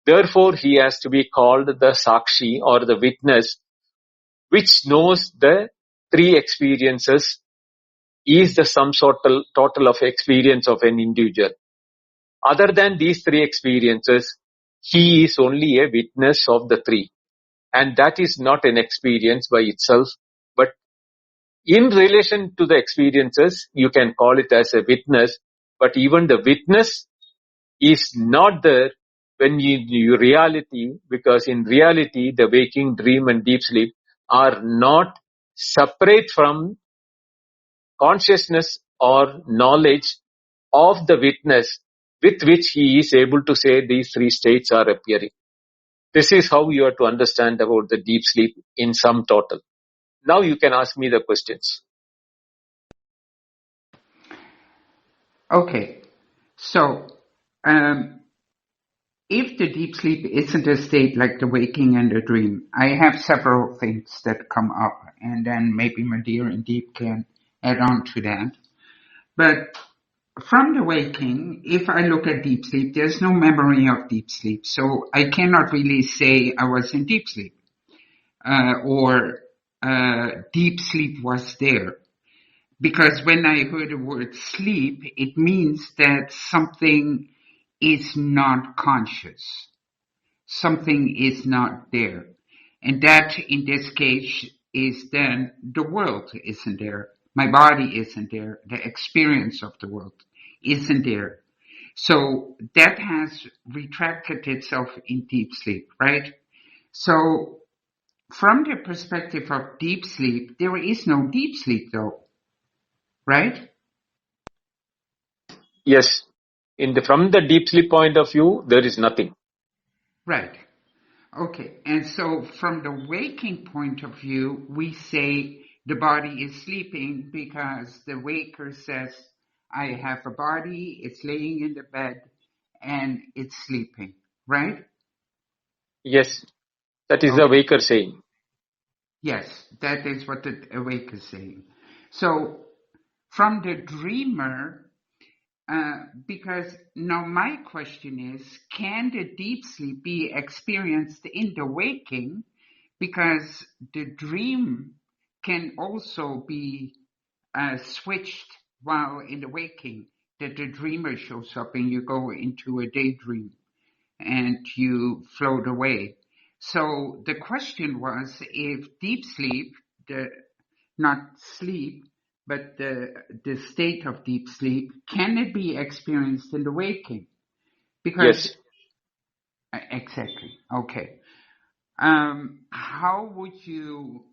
Therefore, he has to be called the Sakshi or the witness, which knows the three experiences is the sum total of experience of an individual. Other than these three experiences, he is only a witness of the three. And that is not an experience by itself, but in relation to the experiences, you can call it as a witness, but even the witness is not there when you reality, because in reality, the waking, dream, and deep sleep are not separate from consciousness or knowledge of the witness with which he is able to say these three states are appearing. This is how you are to understand about the deep sleep in sum total. Now you can ask me the questions. Okay, so if the deep sleep isn't a state like the waking and the dream, I have several things that come up, and then maybe Madir and Deep can add on to that. But from the waking, if I look at deep sleep, there's no memory of deep sleep. So I cannot really say I was in deep sleep or deep sleep was there. Because when I heard the word sleep, it means that something is not conscious. Something is not there. And that, in this case, is then the world isn't there. My body isn't there. The experience of the world isn't there. So that has retracted itself in deep sleep, right? So from the perspective of deep sleep, there is no deep sleep though, right? Yes. From the deep sleep point of view, there is nothing. Right. Okay. And so from the waking point of view, we say the body is sleeping because the waker says, I have a body, it's laying in the bed, and it's sleeping, right? Yes. That is the waker saying. Yes, that is what the awake is saying. So from the dreamer, because now my question is, can the deep sleep be experienced in the waking? Because the dream can also be switched while in the waking, that the dreamer shows up and you go into a daydream and you float away. So the question was, if deep sleep, not sleep, but the state of deep sleep, can it be experienced in the waking? Because yes. Exactly. Okay. How would you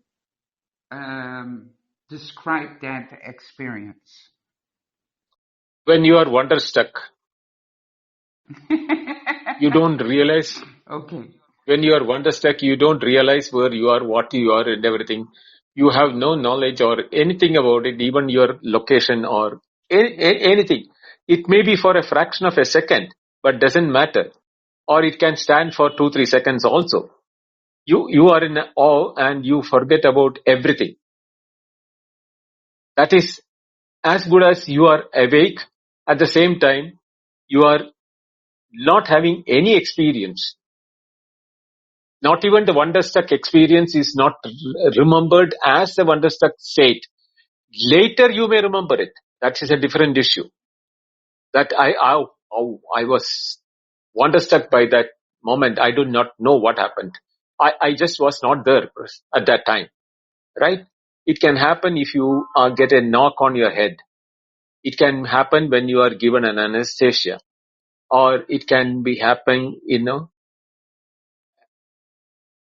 describe that experience? When you are wonderstruck, you don't realize. Okay. When you are wonderstruck, you don't realize where you are, what you are, and everything. You have no knowledge or anything about it, even your location or anything. It may be for a fraction of a second, but doesn't matter. or it can stand for 2-3 seconds also. You are in awe and you forget about everything. That is as good as you are awake. At the same time, you are not having any experience. Not even the wonderstruck experience is not remembered as the wonderstruck state. Later you may remember it. That is a different issue. That I was wonderstruck by that moment. I do not know what happened. I just was not there at that time. Right? It can happen if you get a knock on your head. It can happen when you are given an anesthesia. Or it can be happening,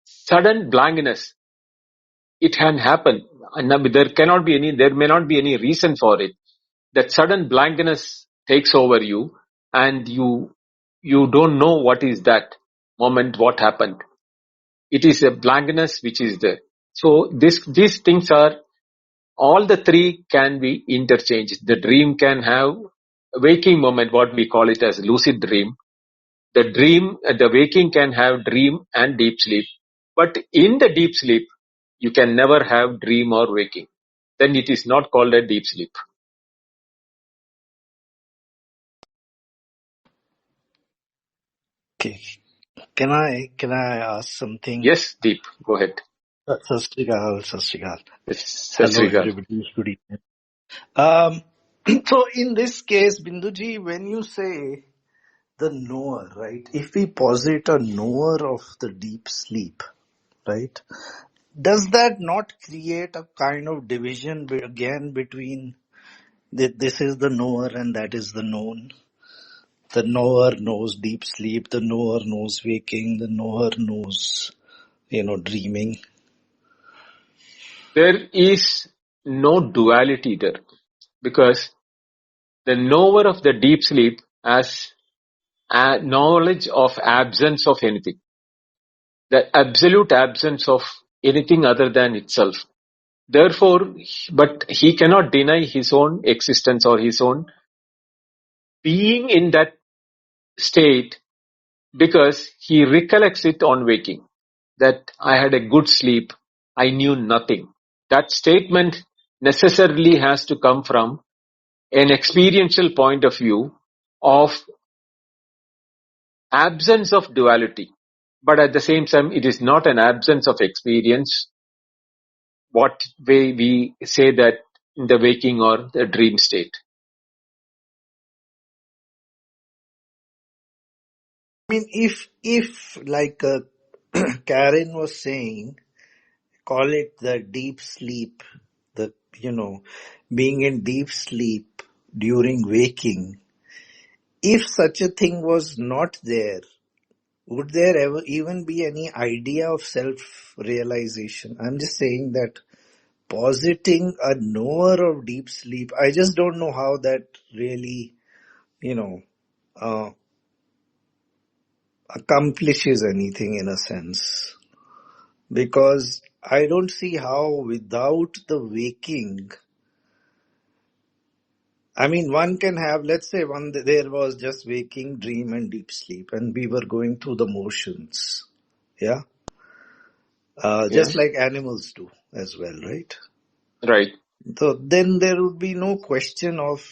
sudden blankness. It can happen. And there may not be any reason for it. That sudden blankness takes over you and you don't know what is that moment, what happened. It is a blankness which is there. So these things are, all the three can be interchanged. The dream can have a waking moment, what we call it as lucid dream. The waking can have dream and deep sleep. But in the deep sleep, you can never have dream or waking. Then it is not called a deep sleep. Okay. Can I ask something? Yes, Deep, go ahead. Sat Sri Akal. Hello, Sasrikal. everybody. Good evening. So in this case, Binduji, when you say the knower, right? If we posit a knower of the deep sleep, right? Does that not create a kind of division again between this is the knower and that is the known? The knower knows deep sleep, the knower knows waking, the knower knows, dreaming. There is no duality there, because the knower of the deep sleep has a knowledge of absence of anything, the absolute absence of anything other than itself. Therefore, but he cannot deny his own existence or his own being in that state, because he recollects it on waking, that I had a good sleep, I knew nothing. That statement necessarily has to come from an experiential point of view of absence of duality. But at the same time, it is not an absence of experience, what way we say that in the waking or the dream state. I mean, if like Karen was saying, call it the deep sleep, being in deep sleep during waking. If such a thing was not there, would there ever even be any idea of self-realization? I'm just saying that positing a knower of deep sleep, I just don't know how that really, accomplishes anything in a sense. Because I don't see how without the waking, I mean, one can have, let's say there was just waking, dream and deep sleep and we were going through the motions. Yeah. Just like animals do as well, right? Right. So then there would be no question of,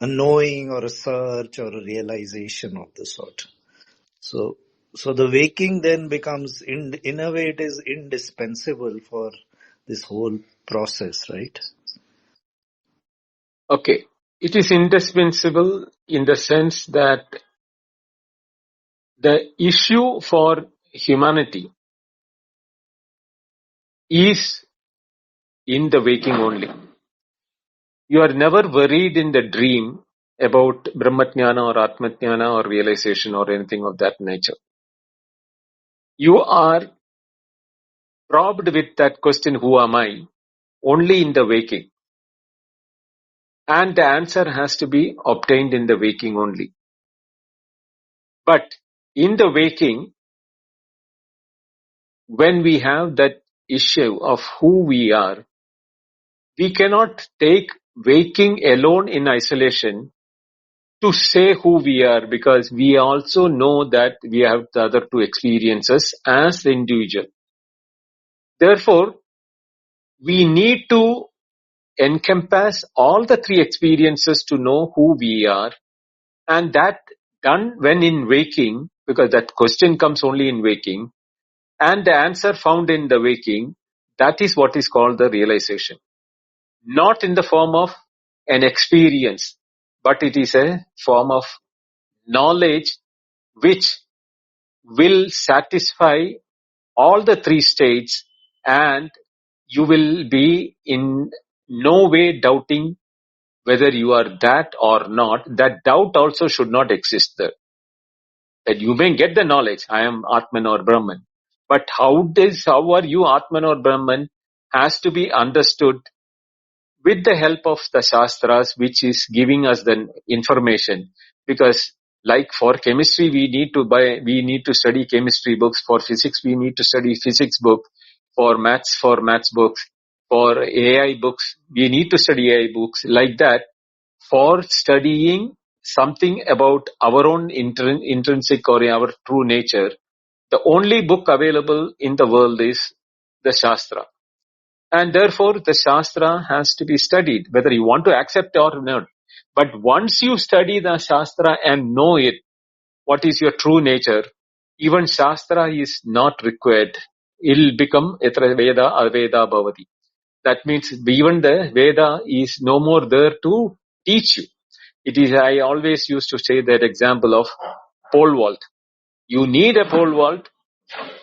a knowing or a search or a realization of the sort. So the waking then becomes, in a way, it is indispensable for this whole process, right? Okay. It is indispensable in the sense that the issue for humanity is in the waking only. You are never worried in the dream about Brahmatjnana or Atmatjnana or realization or anything of that nature. You are probed with that question, who am I, only in the waking. And the answer has to be obtained in the waking only. But in the waking, when we have that issue of who we are, we cannot take waking alone in isolation to say who we are, because we also know that we have the other two experiences as the individual. Therefore, we need to encompass all the three experiences to know who we are, and that done when in waking, because that question comes only in waking, and the answer found in the waking, that is what is called the realization. Not in the form of an experience, but it is a form of knowledge which will satisfy all the three states, and you will be in no way doubting whether you are that or not. That doubt also should not exist there. That you may get the knowledge, I am Atman or Brahman. But how are you Atman or Brahman has to be understood with the help of the Shastras, which is giving us the information. Because like for chemistry, we need to study chemistry books. For physics, we need to study physics books. For maths books. For AI books, we need to study AI books. Like that, for studying something about our own intrinsic or our true nature, the only book available in the world is the Shastra. And therefore, the Shastra has to be studied, whether you want to accept or not. But once you study the Shastra and know it, what is your true nature, even Shastra is not required. It will become Etra Veda Aveda Bhavati. That means even the Veda is no more there to teach you. It is, I always used to say that example of pole vault. You need a pole vault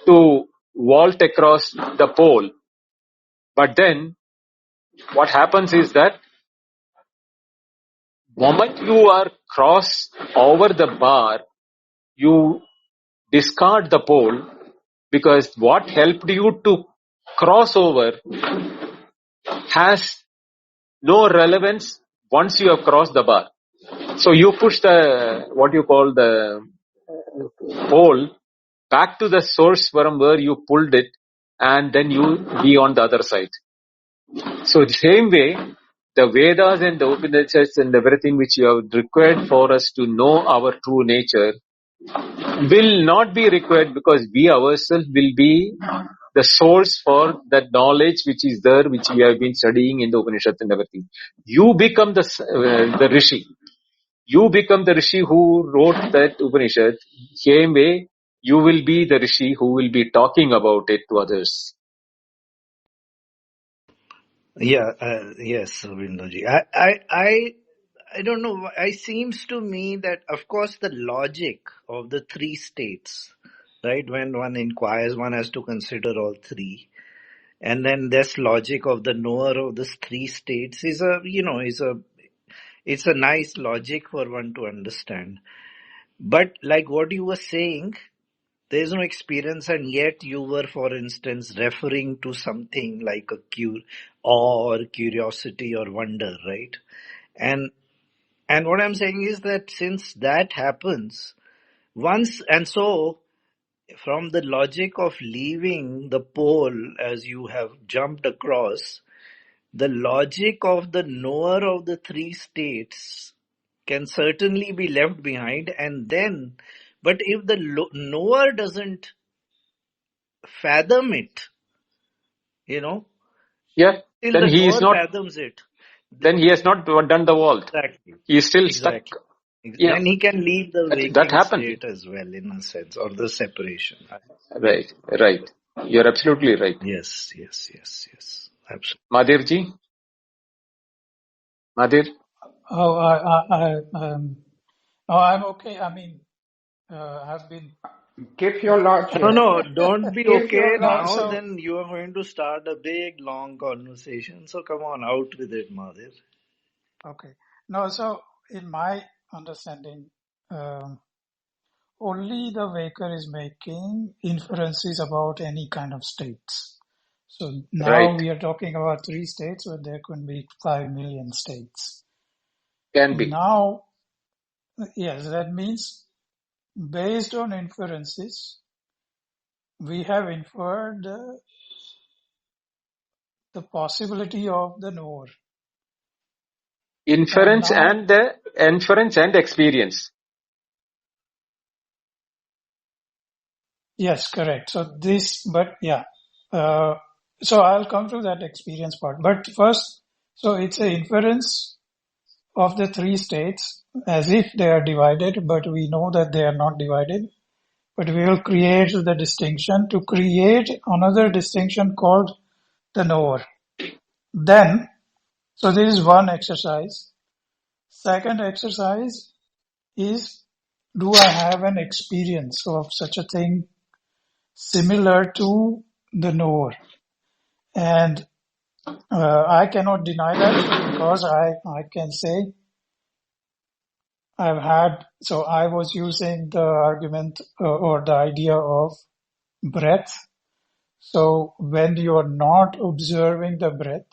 to vault across the pole. But then what happens is that moment you are cross over the bar, you discard the pole, because what helped you to cross over has no relevance once you have crossed the bar. So you push the, what you call the pole back to the source from where you pulled it, and then you be on the other side. So the same way, the Vedas and the Upanishads and everything which you have required for us to know our true nature will not be required, because we ourselves will be the source for that knowledge which is there, which we have been studying in the Upanishads and everything. You become the Rishi. You become the Rishi who wrote that Upanishad. Same way, you will be the Rishi who will be talking about it to others. Yeah, yes, Vindoji. I don't know. It seems to me that, of course, the logic of the three states, right? When one inquires, one has to consider all three. And then this logic of the knower of the three states is it's a nice logic for one to understand. But like what you were saying, there is no experience, and yet you were, for instance, referring to something like a or curiosity or wonder, right? And what I'm saying is that since that happens once, and so from the logic of leaving the pole as you have jumped across, the logic of the knower of the three states can certainly be left behind, and then, but if the knower doesn't fathom it, Yeah, till then the he is knower not, fathoms it, then he has not done the vault. exactly, He is still stuck. exactly. Yeah, Then he can leave the that waking happens. state as well, in a sense, or the separation. Right. You're absolutely right. Yes. Absolutely. Madhirji? Madhir? Oh, no, I'm okay. I mean, I've been, Give your logic. No, don't be Give okay your no, now. logic. so, Then you are going to start a big, long conversation. So come on, out with it, Madhir. okay. No, so in my understanding, only the waker is making inferences about any kind of states. So now Right. we are talking about three states, but there could be 5 million states. Can be. Now, yes, that means based on inferences, we have inferred the possibility of the knower. And Inference now, and experience. yes, correct. So this, but yeah. So I'll come to that experience part. But first, so it's an inference of the three states as if they are divided, but we know that they are not divided. But we will create the distinction to create another distinction called the knower. Then, so this is one exercise. Second exercise is, do I have an experience of such a thing similar to the knower? And I cannot deny that because I can say I've had, so I was using the argument or the idea of breath. So when you are not observing the breath,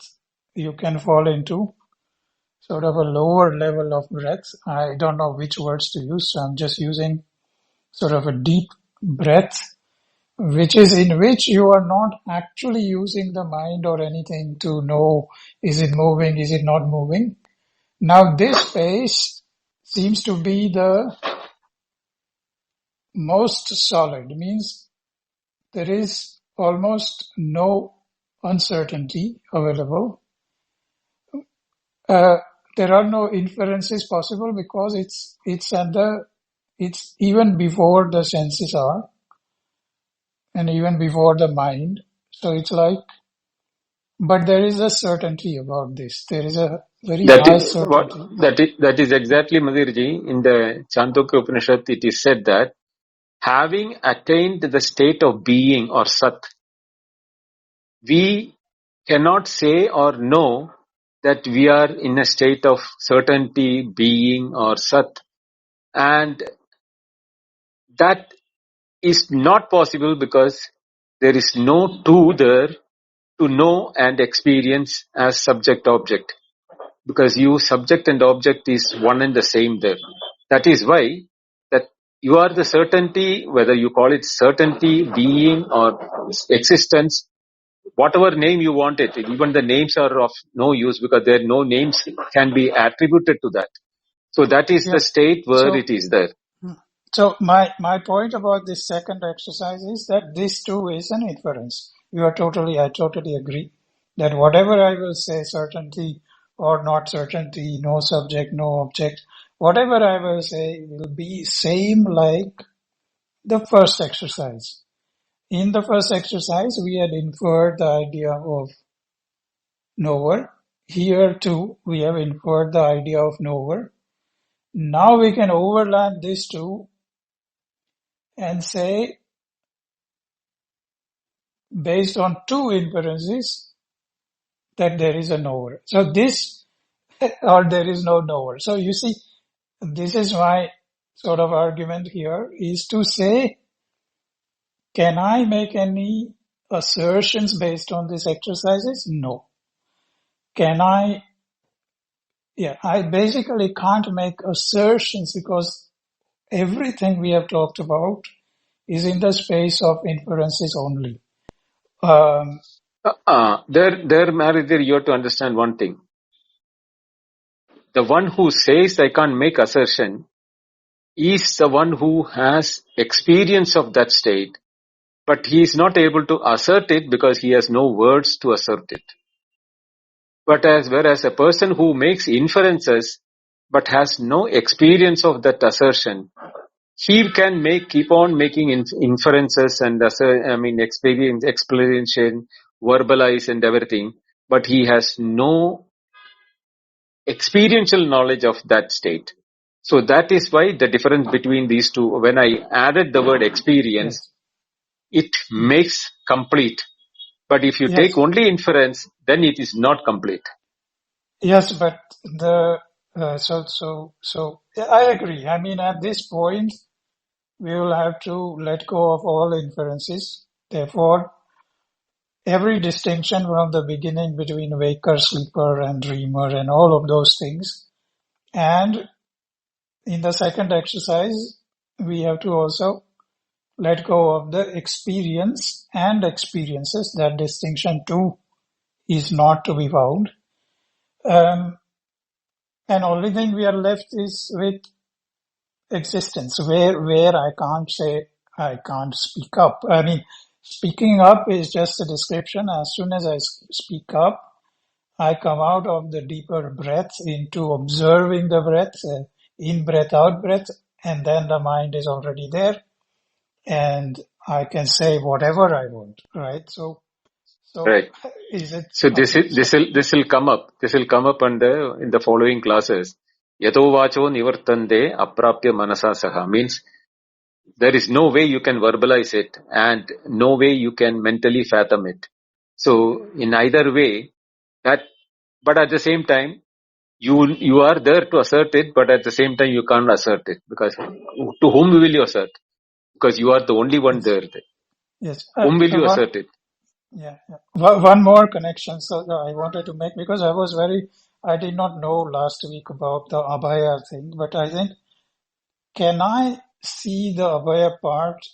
you can fall into sort of a lower level of breath. I don't know which words to use, so I'm just using sort of a deep breath, which is in which you are not actually using the mind or anything to know, is it moving, is it not moving? Now this phase seems to be the most solid, means there is almost no uncertainty available. There are no inferences possible because it's even before the senses are and even before the mind. So it's like, but there is a certainty about this. There is a very high certainty. That is exactly, Madhirji. In the Chandogya Upanishad, it is said that having attained the state of being or sat, we cannot say or know that we are in a state of certainty, being or sat. And that is not possible because there is no two there to know and experience as subject-object. Because you subject and object is one and the same there. That is why that you are the certainty, whether you call it certainty, being or existence, whatever name you want it, even the names are of no use because there no names can be attributed to that. So that is the state where it is there. So my point about this second exercise is that this too is an inference. I totally agree that whatever I will say, certainty or not certainty, no subject, no object, whatever I will say will be same like the first exercise. In the first exercise, we had inferred the idea of knower. Here too, we have inferred the idea of knower. Now we can overlap these two and say, based on two inferences, that there is a knower. So this, or there is no knower. So you see, this is my sort of argument here, is to say, can I make any assertions based on these exercises? No. Can I? Yeah, I basically can't make assertions because everything we have talked about is in the space of inferences only. There, Maridhir, you have to understand one thing. The one who says I can't make assertion is the one who has experience of that state, but he is not able to assert it because he has no words to assert it. Whereas a person who makes inferences but has no experience of that assertion, he can keep on making inferences and explanation, verbalize and everything, but he has no experiential knowledge of that state. So that is why the difference between these two, when I added the word experience, it makes complete. But if you take only inference, then it is not complete. Yes, but so I agree. I mean, at this point, we will have to let go of all inferences. Therefore, every distinction from the beginning between waker, sleeper, and dreamer, and all of those things. And in the second exercise, we have to also let go of the experience and experiences. That distinction too is not to be found. And only thing we are left is with existence, where I can't say, I can't speak up. I mean, speaking up is just a description. As soon as I speak up, I come out of the deeper breath into observing the breath, in breath, out breath, and then the mind is already there, and I can say whatever I want, right? So Right. is it? So Okay. this will come up. This will come up in the following classes. Yato vacho nivartande aprapya manasa saha means there is no way you can verbalize it and no way you can mentally fathom it. So in either way, but at the same time, you are there to assert it, but at the same time you can't assert it because to whom will you assert? Because you are the only one there. Yes. Whom will you assert it? Yeah. One more connection so I wanted to make, because I did not know last week about the Abhaya thing, but I think, can I see the Abhaya part?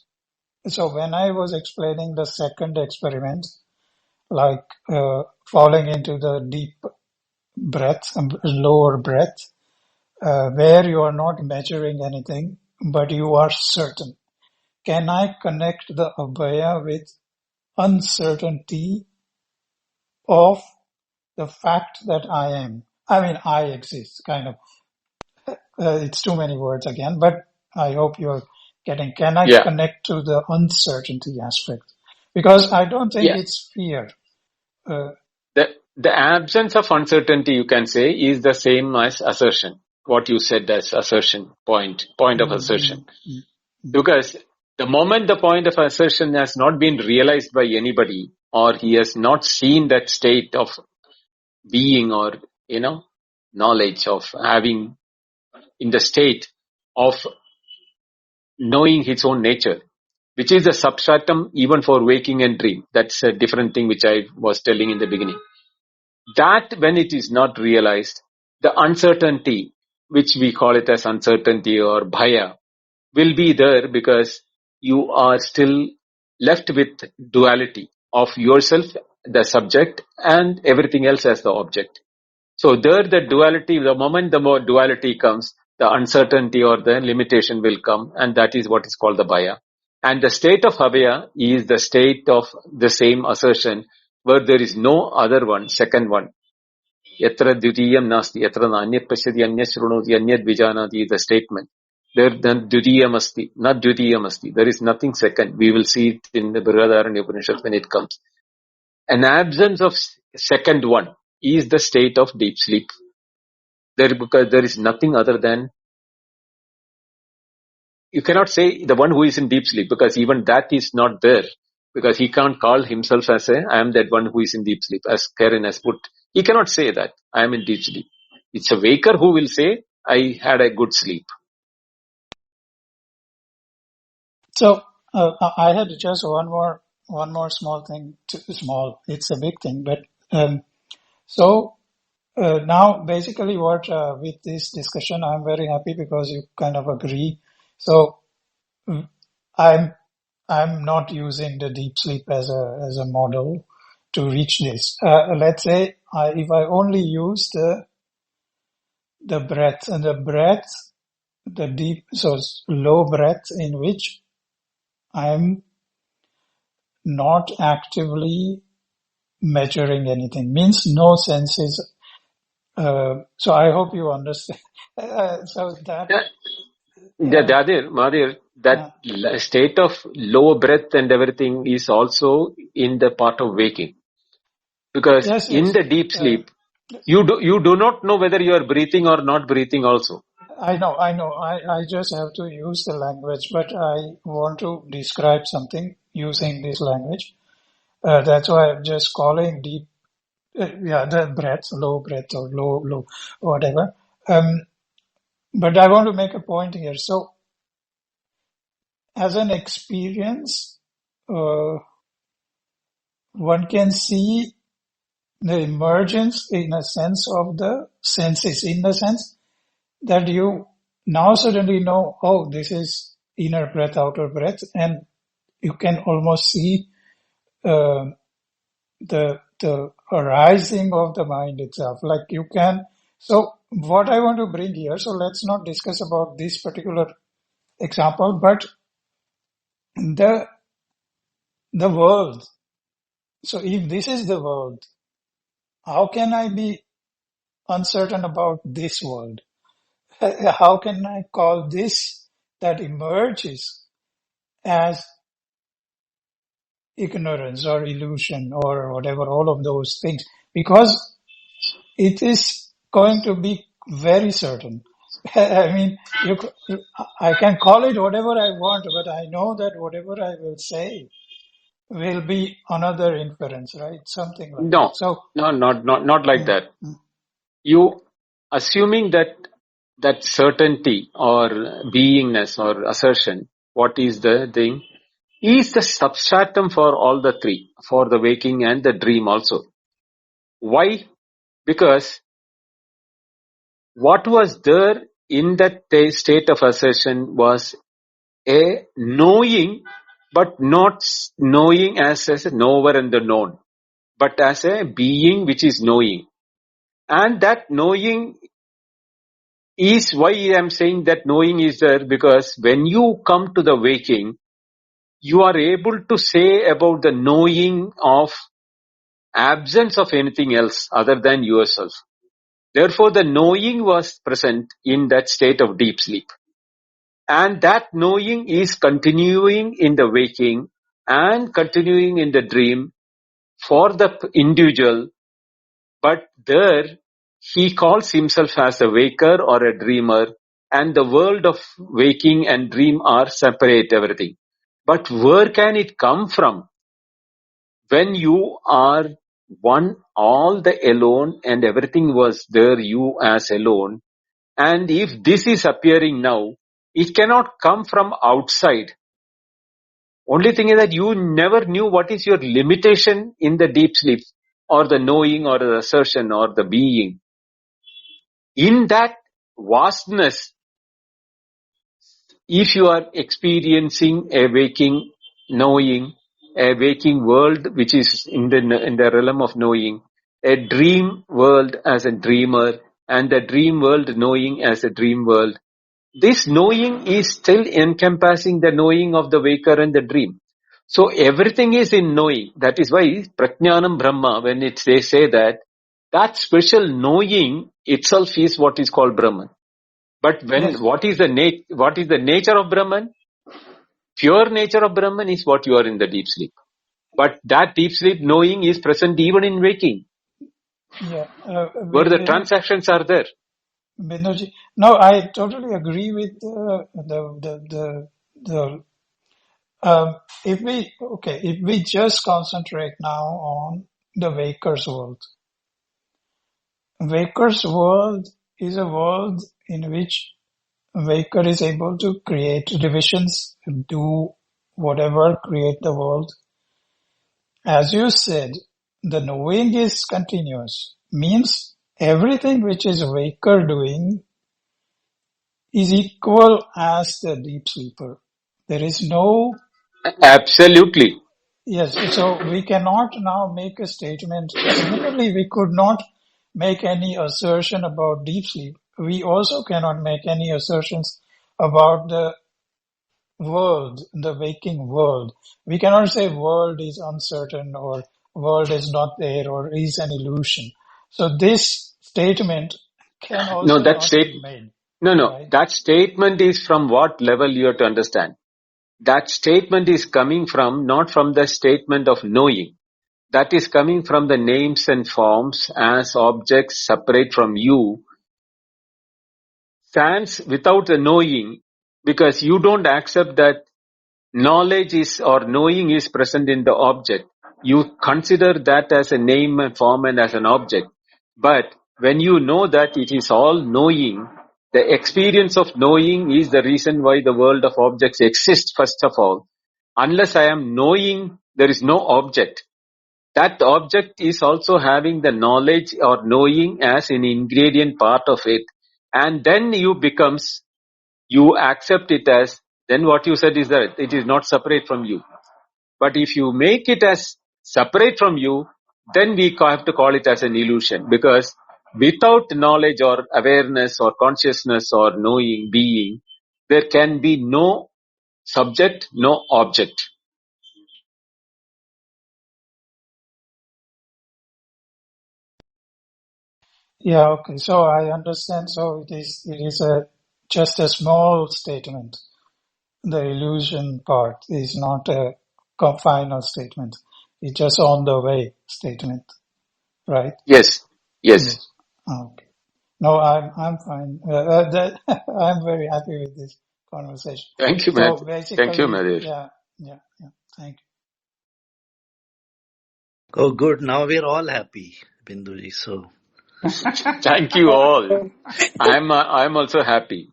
So when I was explaining the second experiment, like falling into the deep breath, lower breath, where you are not measuring anything, but you are certain. Can I connect the Abhaya with uncertainty of the fact that I exist, kind of. It's too many words again, but I hope you're getting, can I connect to the uncertainty aspect? Because I don't think it's fear. The absence of uncertainty, you can say, is the same as assertion. What you said as assertion, point of assertion. Because the moment the point of assertion has not been realized by anybody, or he has not seen that state of being or, knowledge of having in the state of knowing his own nature, which is the substratum even for waking and dream. That's a different thing which I was telling in the beginning. That when it is not realized, the uncertainty, which we call it as uncertainty or bhaya, will be there because you are still left with duality of yourself, the subject, and everything else as the object. So there the duality, the moment the more duality comes, the uncertainty or the limitation will come, and that is what is called the bhaya. And the state of abhaya is the state of the same assertion where there is no other one, second one. Yatra dvitiyam nasti, yatra nanyat pashyati anyat shrunoti anyat vijanati is the statement. There then dvitiyam asti, not dvitiyam asti. There is nothing second. We will see it in the Brihadaranyaka Upanishad when it comes. An absence of second one is the state of deep sleep. Because there is nothing other than, you cannot say the one who is in deep sleep, because even that is not there, because he can't call himself as I am that one who is in deep sleep, as Karen has put. He cannot say that I am in deep sleep. It's a waker who will say I had a good sleep. So I had just one more small thing. Small, it's a big thing, but now basically what with this discussion, I'm very happy because you kind of agree. So I'm not using the deep sleep as a model to reach this. Let's say if I only use the breath, and the deep, so low breath in which I'm not actively measuring anything, means no senses. So I hope you understand. So that. Madhir, that state of low breath and everything is also in the part of waking. Because in the deep sleep, you do not know whether you are breathing or not breathing also. I know. I just have to use the language, but I want to describe something using this language. That's why I'm just calling deep, the breath, low breath or low, whatever. But I want to make a point here. So, as an experience, one can see the emergence in a sense of the senses, in the sense that you now suddenly know, oh, this is inner breath, outer breath, and you can almost see the arising of the mind itself. Like you can. So what I want to bring here, so let's not discuss about this particular example, but the world. So if this is the world, how can I be uncertain about this world? How can I call this that emerges as ignorance or illusion or whatever, all of those things? Because it is going to be very certain. I mean, I can call it whatever I want, but I know that whatever I will say will be another inference, right? Something like that. No, So, not like that. You assuming that certainty or beingness or assertion, what is the thing, is the substratum for all the three, for the waking and the dream also. Why? Because what was there in that state of assertion was a knowing, but not knowing as a knower and the known, but as a being which is knowing. And that knowing is why I am saying that knowing is there, because when you come to the waking, you are able to say about the knowing of absence of anything else other than yourself. Therefore, the knowing was present in that state of deep sleep. And that knowing is continuing in the waking and continuing in the dream for the individual, but there he calls himself as a waker or a dreamer, and the world of waking and dream are separate, everything. But where can it come from? When you are one, all the alone, and everything was there, you as alone. And if this is appearing now, it cannot come from outside. Only thing is that you never knew what is your limitation in the deep sleep, or the knowing, or the assertion, or the being. In that vastness, if you are experiencing a waking knowing, a waking world which is in the realm of knowing, a dream world as a dreamer, and the dream world knowing as a dream world, this knowing is still encompassing the knowing of the waker and the dream. So everything is in knowing. That is why Prajnanam Brahma, when they say that special knowing itself is what is called Brahman. But yes. what is the nature of Brahman? Pure nature of Brahman is what you are in the deep sleep. But that deep sleep knowing is present even in waking. Yeah. Where the transactions are there. Binduji, no, I totally agree with if we just concentrate now on the Waker's world. Waker's world is a world in which Waker is able to create divisions, do whatever, create the world. As you said, the knowing is continuous, means everything which is Waker doing is equal as the deep sleeper. There is no... Absolutely. Yes, so we cannot now make a statement. Similarly, we could not make any assertion about deep sleep. We also cannot make any assertions about the world, the waking world. We cannot say world is uncertain or world is not there or is an illusion. So this statement can also not be made. No. Right? That statement is from what level you have to understand. That statement is coming from, not from the statement of knowing. That is coming from the names and forms as objects separate from you, stands without the knowing, because you don't accept that knowledge is or knowing is present in the object. You consider that as a name and form and as an object. But when you know that it is all knowing, the experience of knowing is the reason why the world of objects exists, first of all. Unless I am knowing, there is no object. That object is also having the knowledge or knowing as an ingredient part of it. And then you accept it as, then what you said is that it is not separate from you. But if you make it as separate from you, then we have to call it as an illusion, because without knowledge or awareness or consciousness or knowing, being, there can be no subject, no object. Yeah, okay. So I understand. So it is just a small statement. The illusion part is not a final statement. It's just on the way statement, right? Yes, yes. Yes. Okay. No, I'm fine. I'm very happy with this conversation. Thank you, So Thank you, basically, Madir. yeah. Thank Oh, good. Now we're all happy, Binduji. So, Thank you all. I'm also happy.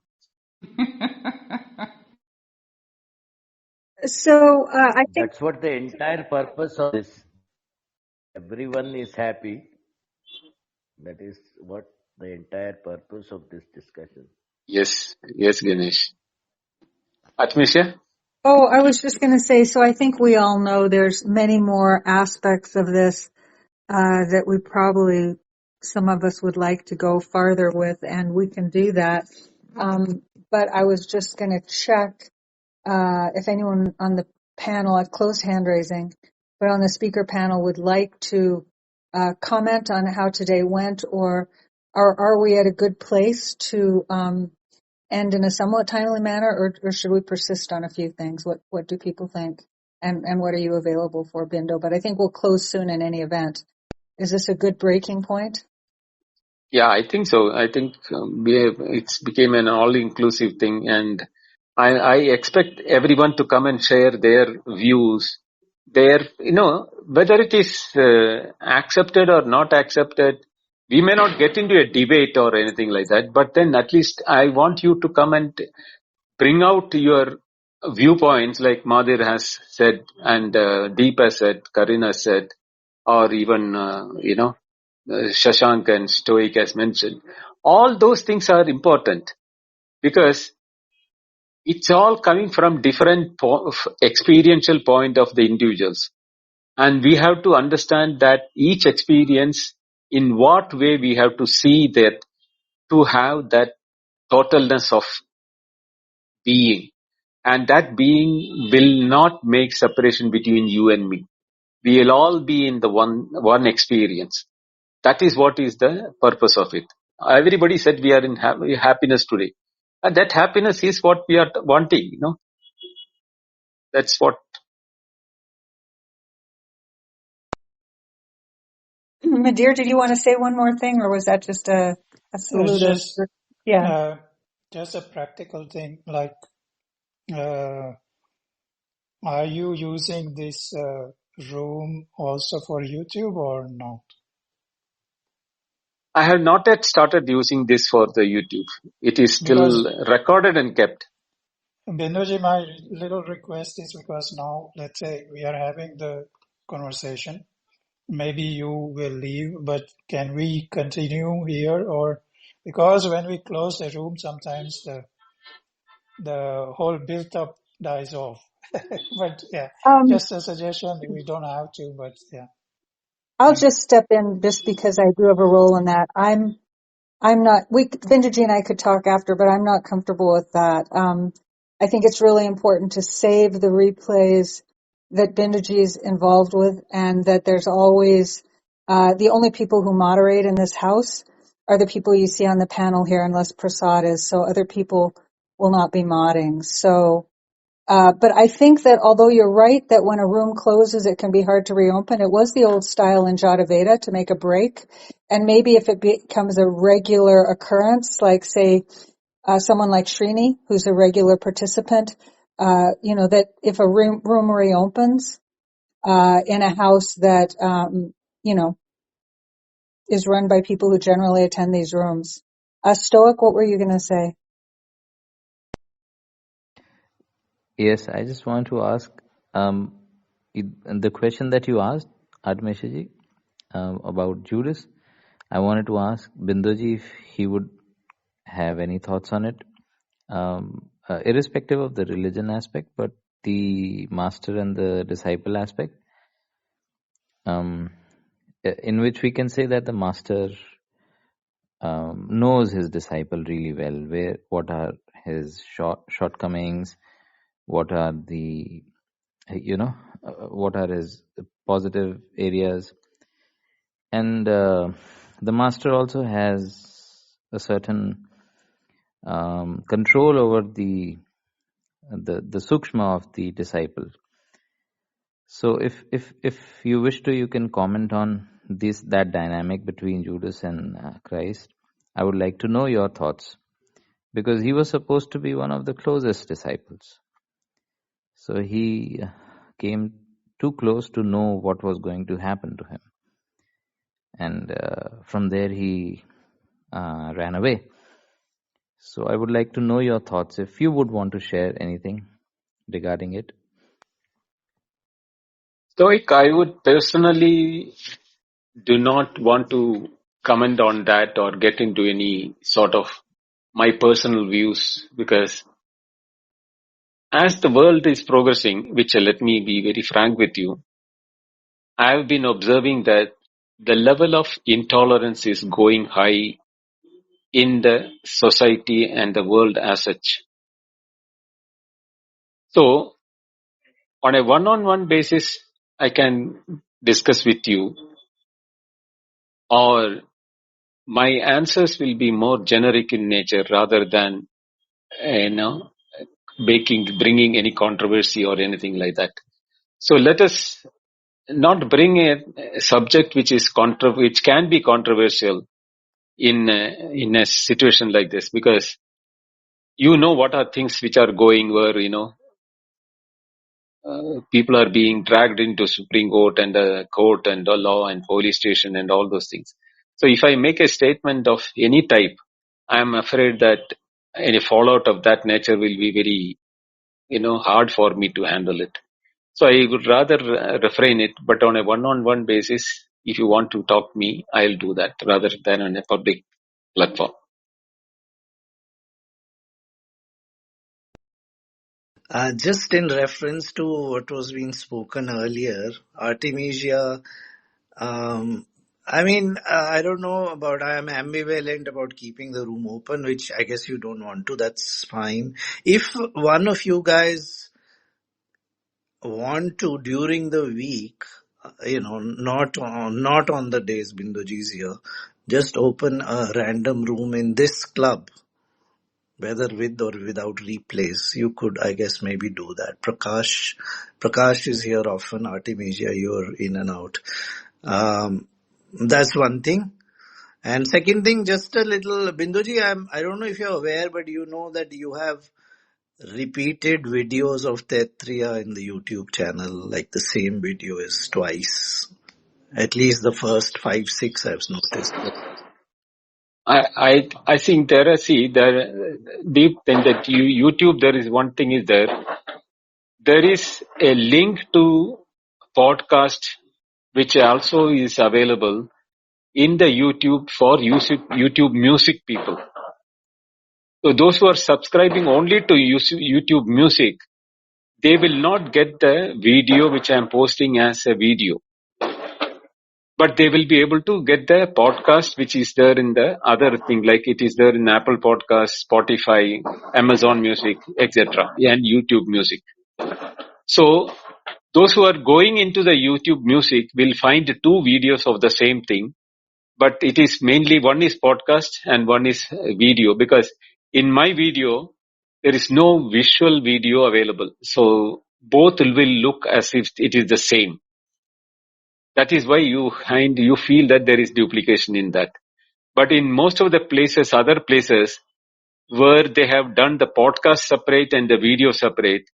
So I think, That's what the entire purpose of this. Everyone is happy. That is what the entire purpose of this discussion. Yes, yes, Ganesh. Atmisha? oh, I was just going to say, so I think we all know there's many more aspects of this that we probably, some of us would like to go farther with, and we can do that. But I was just going to check if anyone on the panel, I've closed hand raising, but on the speaker panel would like to comment on how today went, or are we at a good place to end in a somewhat timely manner, or should we persist on a few things? What do people think? And what are you available for, Bindo? But I think we'll close soon in any event. Is this a good breaking point? Yeah, I think so. I think it's became an all-inclusive thing, and I expect everyone to come and share their views. Whether it is accepted or not accepted, we may not get into a debate or anything like that, but then at least I want you to come and bring out your viewpoints, like Madhir has said, and Deep has said, Karina said, or even, Shashank and Stoic has mentioned. All those things are important because it's all coming from different experiential point of the individuals. And we have to understand that each experience, in what way we have to see that to have that totalness of being. And that being will not make separation between you and me. We will all be in the one experience. That is what is the purpose of it. Everybody said we are in happiness today. And that happiness is what we are wanting, That's what. Madir, did you want to say one more thing, or was that just a you. It's salute? Yeah. just a practical thing. Like, are you using this room also for YouTube or not? I have not yet started using this for the YouTube. It is Because still recorded and kept. Binduji, my little request is, because now, let's say we are having the conversation. Maybe you will leave, but can we continue here? Or because when we close the room, sometimes the whole built up dies off. But yeah, just a suggestion. We don't have to, but yeah. I'll just step in just because I do have a role in that. I'm not, Binduji and I could talk after, but I'm not comfortable with that. I think it's really important to save the replays that Binduji is involved with, and that there's always, the only people who moderate in this house are the people you see on the panel here, unless Prasad is, so other people will not be modding. So, but I think that although you're right that when a room closes, it can be hard to reopen, it was the old style in Jataveda to make a break. And maybe if it becomes a regular occurrence, like say, someone like Srini, who's a regular participant, that if a room reopens, in a house that, is run by people who generally attend these rooms. Stoic, what were you going to say? Yes, I just want to ask the question that you asked, Admeshaji, about Judas. I wanted to ask Binduji if he would have any thoughts on it, irrespective of the religion aspect, but the master and the disciple aspect, in which we can say that the master knows his disciple really well. What are his shortcomings? What are the what are his positive areas? And the master also has a certain control over the sukshma of the disciple. So if you wish to, you can comment on that dynamic between Judas and Christ. I would like to know your thoughts, because he was supposed to be one of the closest disciples. So he came too close to know what was going to happen to him. And from there he ran away. So I would like to know your thoughts, if you would want to share anything regarding it. Stoic, I would personally do not want to comment on that or get into any sort of my personal views, because as the world is progressing, which let me be very frank with you, I have been observing that the level of intolerance is going high in the society and the world as such. So, on a one-on-one basis, I can discuss with you, or my answers will be more generic in nature rather than, bringing any controversy or anything like that. So let us not bring a subject which can be controversial in a situation like this, because what are things which are going where people are being dragged into Supreme Court and the court and the law and police station and all those things. So if I make a statement of any type, I am afraid that any fallout of that nature will be very hard for me to handle it. So I would rather refrain it, but on a one-on-one basis, if you want to talk to me, I'll do that rather than on a public platform. Just in reference to what was being spoken earlier, Artemisia, I don't know about, I am ambivalent about keeping the room open, which I guess you don't want to, that's fine. If one of you guys want to during the week, not on the days Binduji's here, just open a random room in this club, whether with or without replays, you could, I guess, maybe do that. Prakash is here often. Artemisia, you're in and out. That's one thing. And second thing, just a little, Binduji, I don't know if you're aware, but you know that you have repeated videos of Taittiriya in the YouTube channel, like the same video is twice. At least the first 5, 6 I've noticed. I think there, deep in that YouTube, there is one thing is there is a link to podcast which also is available in the YouTube for YouTube Music people. So those who are subscribing only to YouTube Music, they will not get the video which I am posting as a video. But they will be able to get the podcast which is there in the other thing, like it is there in Apple Podcasts, Spotify, Amazon Music, etc. and YouTube Music. So those who are going into the YouTube Music will find 2 videos of the same thing, but it is mainly one is podcast and one is video, because in my video there is no visual video available. So both will look as if it is the same. That is why you feel that there is duplication in that. But in most of the places, other places where they have done the podcast separate and the video separate,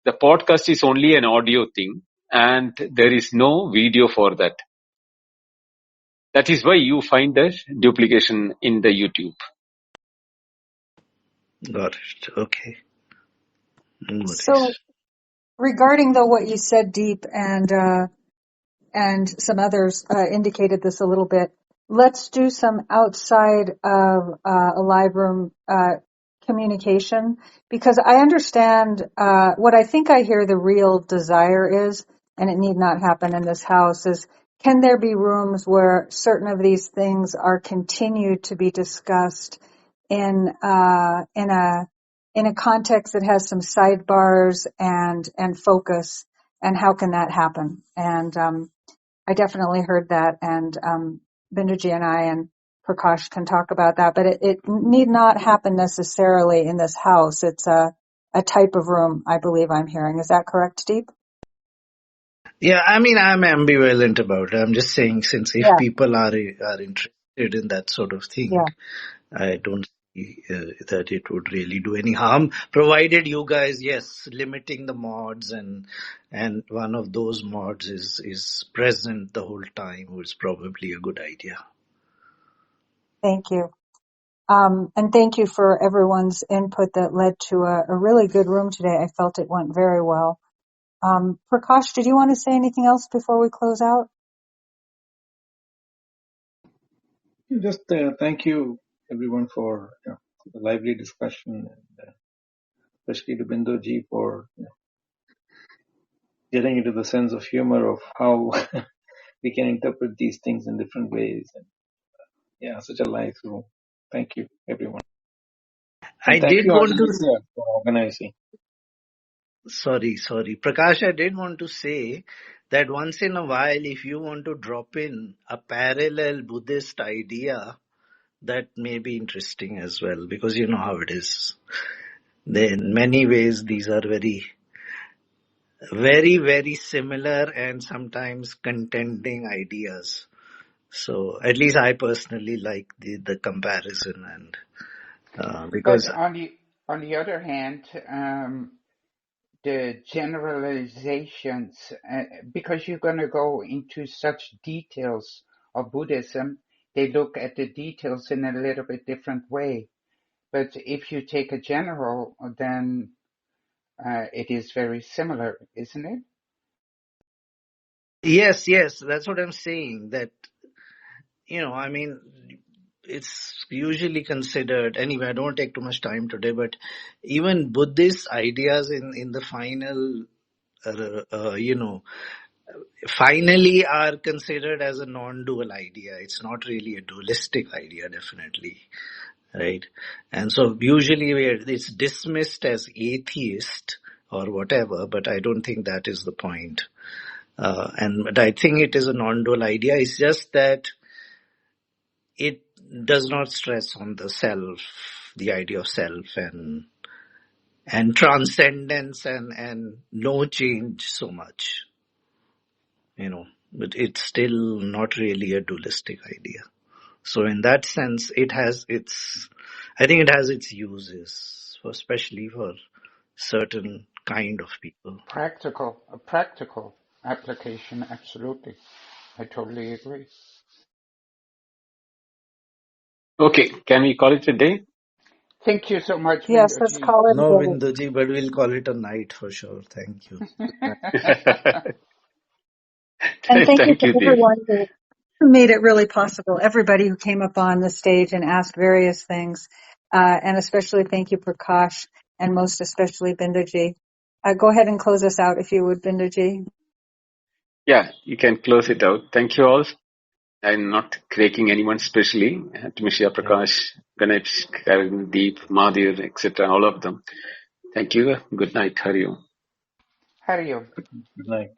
the podcast is only an audio thing and there is no video for that. That is why you find the duplication in the YouTube. Got it. Okay. So regarding though what you said, Deep, and some others indicated this a little bit, let's do some outside of a live room communication, because I understand what I think I hear the real desire is, and it need not happen in this house, is can there be rooms where certain of these things are continued to be discussed in a context that has some sidebars and focus, and how can that happen? And I definitely heard that, and Binduji and I and Prakash can talk about that, but it need not happen necessarily in this house. It's a type of room, I believe I'm hearing. Is that correct, Deep? Yeah, I mean, I'm ambivalent about it. I'm just saying, since if Yeah, people are interested in that sort of thing, yeah. I don't see that it would really do any harm, provided you guys, yes, limiting the mods and one of those mods is present the whole time was probably a good idea. Thank you. And thank you for everyone's input that led to a really good room today. I felt it went very well. Prakash, did you want to say anything else before we close out? Just thank you everyone for the lively discussion, and especially to Binduji for getting into the sense of humor of how we can interpret these things in different ways. And yeah, such a nice room. Thank you everyone, I and thank did you want to, Aditya for organizing. sorry, Prakash, I did want to say that once in a while, if you want to drop in a parallel Buddhist idea, that may be interesting as well, because you know how it is. In many ways, these are very, very, very similar and sometimes contending ideas. So at least I personally like the comparison, and But because on the other hand, the generalizations, because you're going to go into such details of Buddhism, they look at the details in a little bit different way. But if you take a general, then it is very similar, isn't it? yes, that's what I'm saying. That I mean, it's usually considered anyway. I don't take too much time today, but even Buddhist ideas in the final, finally are considered as a non-dual idea. It's not really a dualistic idea, definitely, right? And so usually it's dismissed as atheist or whatever, but I don't think that is the point. But I think it is a non-dual idea. It's just that it does not stress on the self, the idea of self and transcendence and no change so much, but it's still not really a dualistic idea. So in that sense, I think it has its uses, especially for certain kind of people. A practical application, absolutely. I totally agree. Okay, can we call it a day? Thank you so much, Yes, let's Binduji. call it a No, day. Vinduji, but we'll call it a night for sure. Thank you. And thank you Thank to you, Deep. everyone who made it really possible. Everybody who came up on the stage and asked various things. And especially thank you, Prakash, and most especially Binduji. Go ahead and close us out if you would, Binduji. Yeah, you can close it out. Thank you all. I'm not cracking anyone specially. Timishya, Prakash, Ganesh, Karen, Deep, Madhir, etc. All of them. Thank you. Good night. Hari Om. Hariyo. Good night.